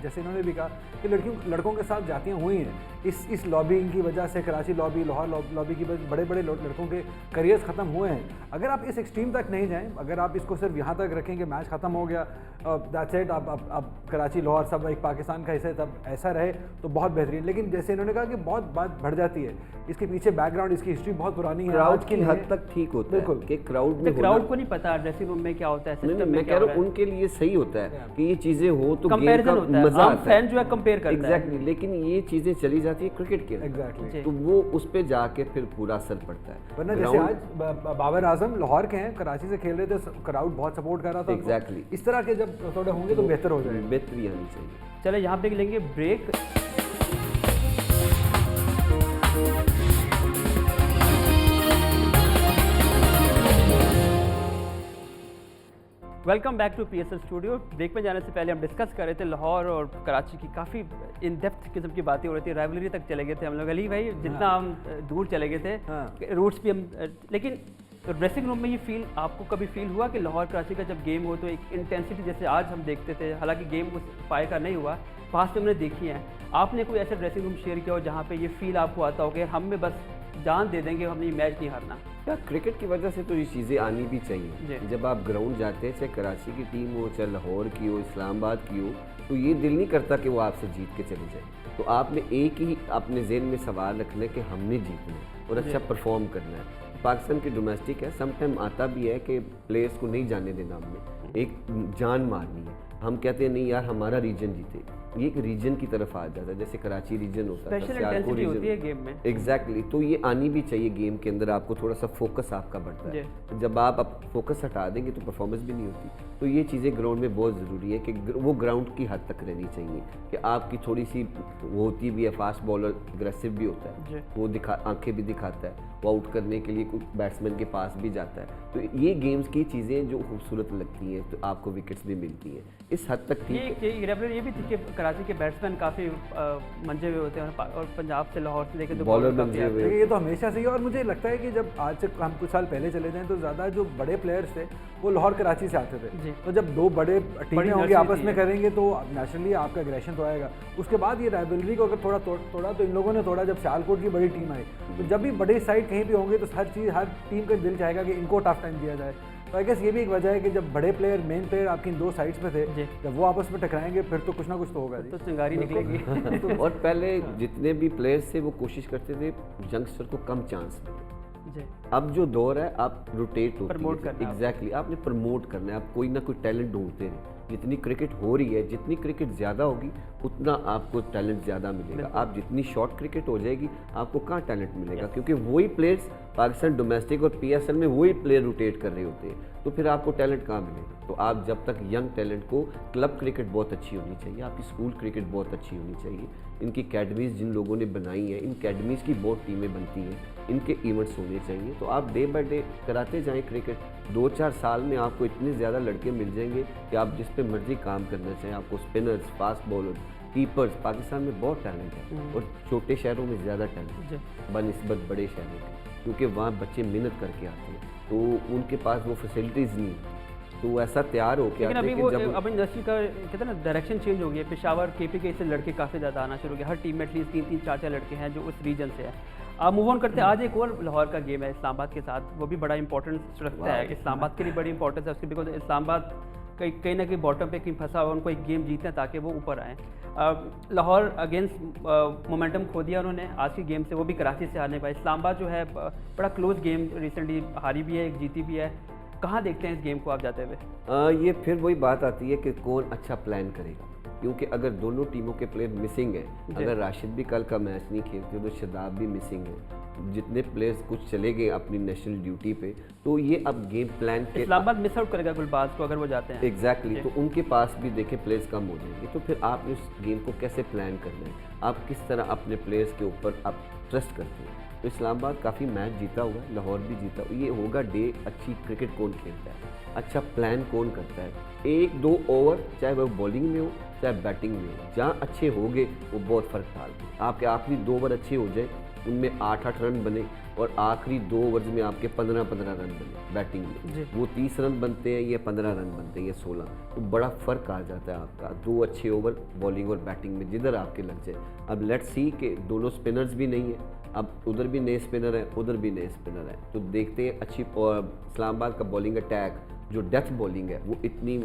C: जैसे इन्होंने भी कहा कि लड़कों के साथ जातियाँ हुई हैं इस लॉबिंग की वजह से। कराची लॉबी, लाहौर लॉबी की वजह बड़े बड़े लड़कों के करियर्स ख़त्म हुए हैं। अगर आप इस एक्सट्रीम तक नहीं जाएँ, अगर आप इसको सिर्फ यहाँ तक रखें कि मैच ख़त्म हो गया, दैट्स इट, अब कराची लाहौर सब एक पाकिस्तान का हिस्सा है, तब ऐसा रहे तो बहुत बेहतरीन। लेकिन जैसे इन्होंने कहा कि बहुत बात बढ़ जाती है, इसके पीछे बैकग्राउंड, इसकी हिस्ट्री बहुत पुरानी है।
B: क्राउड की हद तक ठीक होता है
C: बिल्कुल
B: कि क्राउड में
A: क्राउड को नहीं पता ड्रेसिंग रूम में क्या होता है, सिस्टम में
B: मैं कह रहा हूँ उनके लिए सही होता है कि ये चीजें हो तो गेम
A: कंपैरिजन
B: का
A: होता है,
B: मजा
A: आम
B: आता
A: फैन जो है कंपेयर करता है।
B: एग्जैक्टली। लेकिन ये चीजें चली जाती है क्रिकेट के
C: एग्जैक्टली,
B: तो वो उस पे जाके फिर पूरा असर पड़ता है।
C: वरना जैसे आज बाबर आजम लाहौर के हैं, कराची से खेल रहे थे, क्राउड बहुत सपोर्ट कर रहा था।
B: एग्जैक्टली,
C: इस तरह के जब थोड़े होंगे तो बेहतर हो जाएगा,
B: बेहतरी आनी चाहिए।
A: चले यहाँ पे लेंगे break. Welcome back to PSL studio. Break में जाने से पहले हम डिस्कस कर रहे थे लाहौर और कराची की काफ़ी इन डेप्थ किस्म की बातें हो रही थी, राइवलरी तक चले गए थे हम लोग। अली भाई जितना हम दूर चले गए थे, रूट्स भी हम, लेकिन ड्रेसिंग रूम में ये फील आपको कभी फील हुआ कि लाहौर कराची का जब गेम हो तो एक इंटेंसिटी जैसे आज हम देखते थे, हालांकि गेम उस पाए का नहीं हुआ, पास में हमने देखी है, आपने कोई ऐसा ड्रेसिंग रूम शेयर किया हो जहाँ पे ये फील आपको आता हो कि हम में बस जान दे देंगे, हमने मैच नहीं हारना?
B: यार क्रिकेट की वजह से तो ये चीज़ें आनी भी चाहिए। जब आप ग्राउंड जाते हैं, चाहे कराची की टीम हो, चाहे लाहौर की हो, इस्लामाबाद की हो, तो ये दिल नहीं करता कि वो आपसे जीत के चले जाए। तो आपने एक ही अपने जेहन में सवाल रखना है कि हमने जीतना है और अच्छा परफॉर्म करना है। पाकिस्तान की डोमेस्टिक है, समटाइम आता भी है कि प्लेयर्स को नहीं जाने देना, हमने एक जान मारनी है। हम कहते हैं नहीं यार हमारा रीजन जीते, ये एक रीजन की तरफ आ जाता है, जैसे कराची रीजन होता है,
A: स्पेशल होती है गेम में।
B: एग्जैक्टली, तो ये आनी भी चाहिए गेम के अंदर, आपको थोड़ा सा फोकस आपका बढ़ता है। जब आप फोकस हटा देंगे तो परफॉर्मेंस भी नहीं होती। तो ये चीज़ें ग्राउंड में बहुत ज़रूरी है कि वो ग्राउंड की हद तक रहनी चाहिए कि आपकी थोड़ी सी वो होती भी है, फास्ट बॉलर अग्रेसिव भी होता है, वो आंखें भी दिखाता है, वो आउट करने के लिए कुछ बैट्समैन के पास भी जाता है। तो ये गेम्स की चीज़ें जो खूबसूरत लगती हैं, तो आपको विकेट्स भी मिलती हैं, इस हद तक ठीक है।
A: ये भी थी कि कराची के बैट्समैन काफ़ी मंजे हुए होते हैं और पंजाब से लाहौर से लेकर
B: बॉलर मंजे हुए,
C: ये तो हमेशा से ही। और मुझे लगता है कि जब आज से हम कुछ साल पहले चले जाएं तो ज़्यादा जो बड़े प्लेयर्स थे वो लाहौर कराची से आते थे। तो जब दो बड़े टीमें होंगी आपस में करेंगे तो नेचुरली आपका एग्रेशन तो आएगा। उसके बाद ये राइवलरी को अगर थोड़ा तोड़ा तो इन लोगों ने तोड़ा जब सियालकोट की बड़ी टीम आई। तो जब भी बड़े साइड कहीं भी होंगे तो हर टीम का दिल चाहेगा कि इनको टफ टाइम दिया जाए। तो आई गेस ये भी एक वजह है कि जब बड़े प्लेयर, मेन प्लेयर आपकी इन दो साइड्स पे थे, जब वो आपस में टकराएंगे फिर तो कुछ ना कुछ तो होगा,
A: तो चिंगारी निकलेगी।
B: और पहले जितने भी प्लेयर्स थे वो कोशिश करते थे यंगस्टर को कम चांस मिले। अब जो दौर है आप रोटेट होती है, एग्जैक्टली, आपने प्रमोट करना है, आप कोई ना कोई टैलेंट ढूंढते हैं। जितनी क्रिकेट हो रही है, जितनी क्रिकेट ज़्यादा होगी उतना आपको टैलेंट ज़्यादा मिलेगा। आप जितनी शॉर्ट क्रिकेट हो जाएगी आपको कहाँ टैलेंट मिलेगा, क्योंकि वही प्लेयर्स पाकिस्तान डोमेस्टिक और PSL में वही प्लेयर रोटेट कर रहे होते हैं, तो फिर आपको टैलेंट कहाँ मिलेगा। तो आप जब तक यंग टैलेंट को, क्लब क्रिकेट बहुत अच्छी होनी चाहिए, आपकी स्कूल क्रिकेट बहुत अच्छी होनी चाहिए, इनकी अकेडमीज़ जिन लोगों ने बनाई हैं, इन अकेडमीज़ की बहुत टीमें बनती हैं, इनके इवेंट्स होने चाहिए। तो आप डे बाय डे कराते जाएँ क्रिकेट, 2-4 साल में आपको इतने ज़्यादा लड़के मिल जाएंगे कि आप जिस पे मर्जी काम करना चाहें, आपको spinners, fast bowler, keepers Pakistan में बहुत टैलेंट है और छोटे शहरों में ज़्यादा टैलेंट है बनिस्बत बड़े शहरों के, क्योंकि वहाँ बच्चे मेहनत करके आते हैं तो उनके पास वो फैसिलिटीज़ नहीं है, तो ऐसा तैयार हो
A: लेकिन अभी वो अभी इंडस्ट्री का कहते हैं ना डायरेक्शन चेंज हो गया है। पेशावर KPK से लड़के काफ़ी ज़्यादा आना शुरू हो गया, हर टीम में एटलीस्ट 3-3 4-4 लड़के हैं जो उस रीजन से है। आप मूव ऑन करते हैं, आज एक और लाहौर का गेम है इस्लामाबाद के साथ, वो भी बड़ा इंपॉर्टेंस रखता है, इस्लामाबाद के लिए बड़ी इंपॉर्टेंस है उसकी, बिकॉज इस्लामाबाद कहीं ना कहीं बॉटम पे कहीं फंसा हुआ, उनको एक गेम जीतना है ताकि वो ऊपर आएँ। लाहौर अगेंस्ट मोमेंटम खो दिया उन्होंने आज की गेम से, वो भी कराची से हारने पाए। इस्लामाबाद जो है बड़ा क्लोज गेम रिसेंटली हारी भी है, एक जीती भी है। कहाँ देखते हैं इस गेम को आप जाते हुए?
B: ये फिर वही बात आती है कि कौन अच्छा प्लान करेगा, क्योंकि अगर दोनों टीमों के प्लेयर मिसिंग हैं, अगर राशिद भी कल का मैच नहीं खेलते तो शदाब भी मिसिंग है, जितने प्लेयर्स कुछ चले गए अपनी नेशनल ड्यूटी पे, तो ये अब गेम प्लान के
A: इस्लामाबाद मिस आउट करेगा गुलबाज को अगर वो जाते हैं।
B: एग्जैक्टली तो उनके पास भी देखे प्लेयर्स कम हो जाएंगे, तो फिर आपने उस गेम को कैसे प्लान करना है, आप किस तरह अपने प्लेयर्स के ऊपर आप ट्रस्ट करते हैं। तो इस्लामाबाद काफ़ी मैच जीता हुआ है, लाहौर भी जीता हुआ, ये होगा डे अच्छी क्रिकेट कौन खेलता है, अच्छा प्लान कौन करता है। 1-2 ओवर चाहे वह बॉलिंग में हो चाहे बैटिंग में हो, जहाँ अच्छे होंगे वो बहुत फ़र्क डालते हैं। आपके आखिरी 2 ओवर अच्छे हो जाए, उनमें 8-8 रन बने और आखिरी 2 ओवर्स में आपके 15-15 रन बने बैटिंग में, वो 30 रन बनते हैं, ये 15 रन बनते हैं, ये 16, तो बड़ा फ़र्क आ जाता है आपका 2 अच्छे ओवर बॉलिंग और बैटिंग में जिधर आपके लग जाए। अब लेट्स सी कि दोनों स्पिनर्स भी नहीं है, अब उधर भी नए स्पिनर है उधर भी नए स्पिनर है, तो देखते हैं अच्छी इस्लामाबाद का बॉलिंग अटैक जो डेथ बॉलिंग है वो इतनी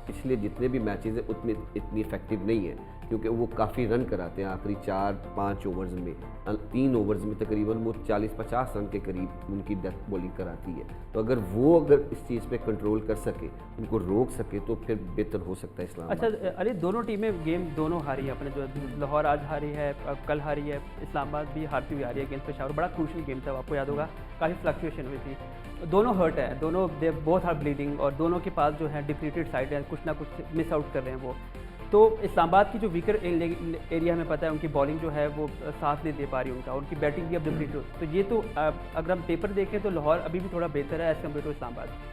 B: पिछले जितने भी मैचेस हैं उतनी इतनी इफेक्टिव नहीं है, क्योंकि वो काफ़ी रन कराते हैं आखिरी 4-5 ओवर्स में, 3 ओवर्स में तकरीबन वो 40-50 रन के करीब उनकी डेथ बॉलिंग कराती है। तो अगर इस चीज़ पे कंट्रोल कर सके, उनको रोक सके, तो फिर बेहतर हो सकता है इस्लामाबाद।
A: अच्छा अरे दोनों टीमें गेम दोनों हारी है अपने, जो लाहौर आज हारी है, कल हारी है, इस्लामाबाद भी हारती हुई आ रही है अगेंस्ट पेशावर। बड़ा क्रूशल गेम था, आपको याद होगा काफ़ी फ्लक्चुएशन हुई थी, दोनों हर्ट है, दोनों दे बोथ आर ब्लीडिंग और दोनों के पास जो है डिप्लीटेड साइड है, कुछ ना कुछ मिस आउट कर रहे हैं वो। तो इस्लामाबाद की जो वीकर एरिया में पता है उनकी बॉलिंग जो है वो साथ नहीं दे पा रही उनका, उनकी बैटिंग भी अब डिप्लीट हो, तो ये तो अगर हम पेपर देखें तो लाहौर अभी भी थोड़ा बेहतर है एज़ कम्पेयर टू इस्लामाबाद।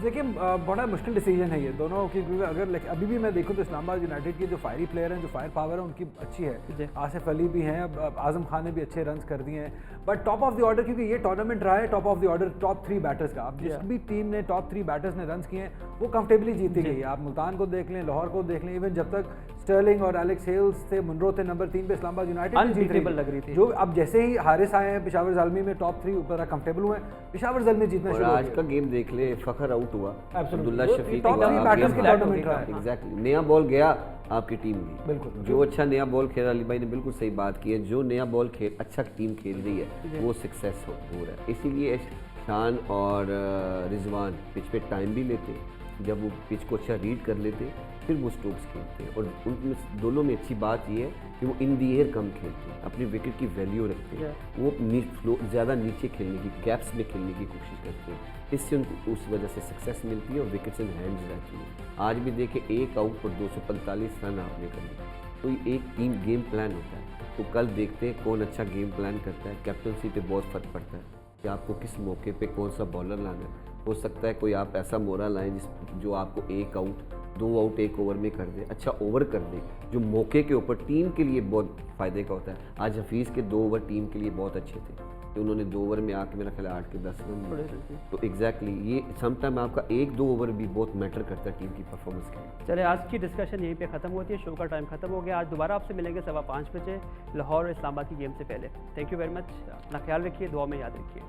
C: देखिए बड़ा मुश्किल डिसीजन है ये दोनों की, क्योंकि अगर अभी भी मैं देखूं तो इस्लामाबाद यूनाइटेड के जो फायरी प्लेयर हैं, जो फायर पावर है उनकी अच्छी है, आसिफ अली भी हैं, अब आजम खान ने भी अच्छे रन्स कर दिए हैं, but top of the order, क्योंकि ये टूर्नामेंट रहा है top of the order top 3 batters का, अब जिस भी टीम ने टॉप 3 बैटर्स ने रन्स किए हैं वो कंफर्टेबली जीती गई है। आप मुल्तान को देख लें, लाहौर को देख लें, इवन जब तक स्टर्लिंग और एलेक्स हेल्स थे, मुनरो थे नंबर 3 पे, इस्लामाबाद यूनाइटेड जीत
A: लग रही थी।
C: जो अब जैसे ही हारिस आए हैं पेशावर ज़ल्मी में टॉप 3 ऊपर कंफर्टेबल हुए, पेशावर ज़ल्मी जीतना शुरू हो गया।
B: आज का गेम देख ले, फ़खर आउट हुआ, अब्दुल्ला शफीक एग्जैक्टली नया बॉल गया आपकी टीम की, बिल्कुल जो अच्छा नया बॉल खेल, अली भाई ने बिल्कुल सही बात की है, जो नया बॉल अच्छा टीम खेल रही है वो सक्सेस हो रहा है। इसीलिए शान और रिजवान पिच पे टाइम भी लेते, जब वो पिच को अच्छा रीड कर लेते फिर वो स्ट्रोक्स खेलते हैं, और उनमें दोनों में अच्छी बात ये है कि वो इन दी एयर कम खेलते हैं, अपनी विकेट की वैल्यू रखते हैं, वो ज़्यादा नीचे खेलने की, गैप्स में खेलने की कोशिश करते हैं, इससे उनको उस वजह से सक्सेस मिलती है और विकेट्स इन हैंड्स रहती है। आज भी देखें 1 आउट पर 245 रन आपने कर लिया, तो ये एक टीम गेम प्लान होता है। तो कल देखते हैं कौन अच्छा गेम प्लान करता है, कैप्टनसी पे बहुत फ़र्क पड़ता है कि आपको किस मौके पे कौन सा बॉलर लाना है। हो सकता है कोई आप ऐसा मोरा लाएं जो आपको 1 आउट 2 आउट 1 ओवर में कर दे, अच्छा ओवर कर दे, जो मौके के ऊपर टीम के लिए बहुत फ़ायदे का होता है। आज हफीज़ के 2 ओवर टीम के लिए बहुत अच्छे थे, कि उन्होंने 2 ओवर में आके मेरा ख्याल 8 के 10 रन, तो एग्जैक्टली ये समटाइम आपका 1-2 ओवर भी बहुत मैटर करता है टीम की परफॉर्मेंस के लिए।
A: चले आज की डिस्कशन यहीं पे ख़त्म होती है, शो का टाइम खत्म हो गया। आज दोबारा आपसे मिलेंगे 5:15 बजे लाहौर और इस्लामाबाद की गेम से पहले। थैंक यू वेरी मच, अपना ख्याल रखिए, दुआ में याद रखिए।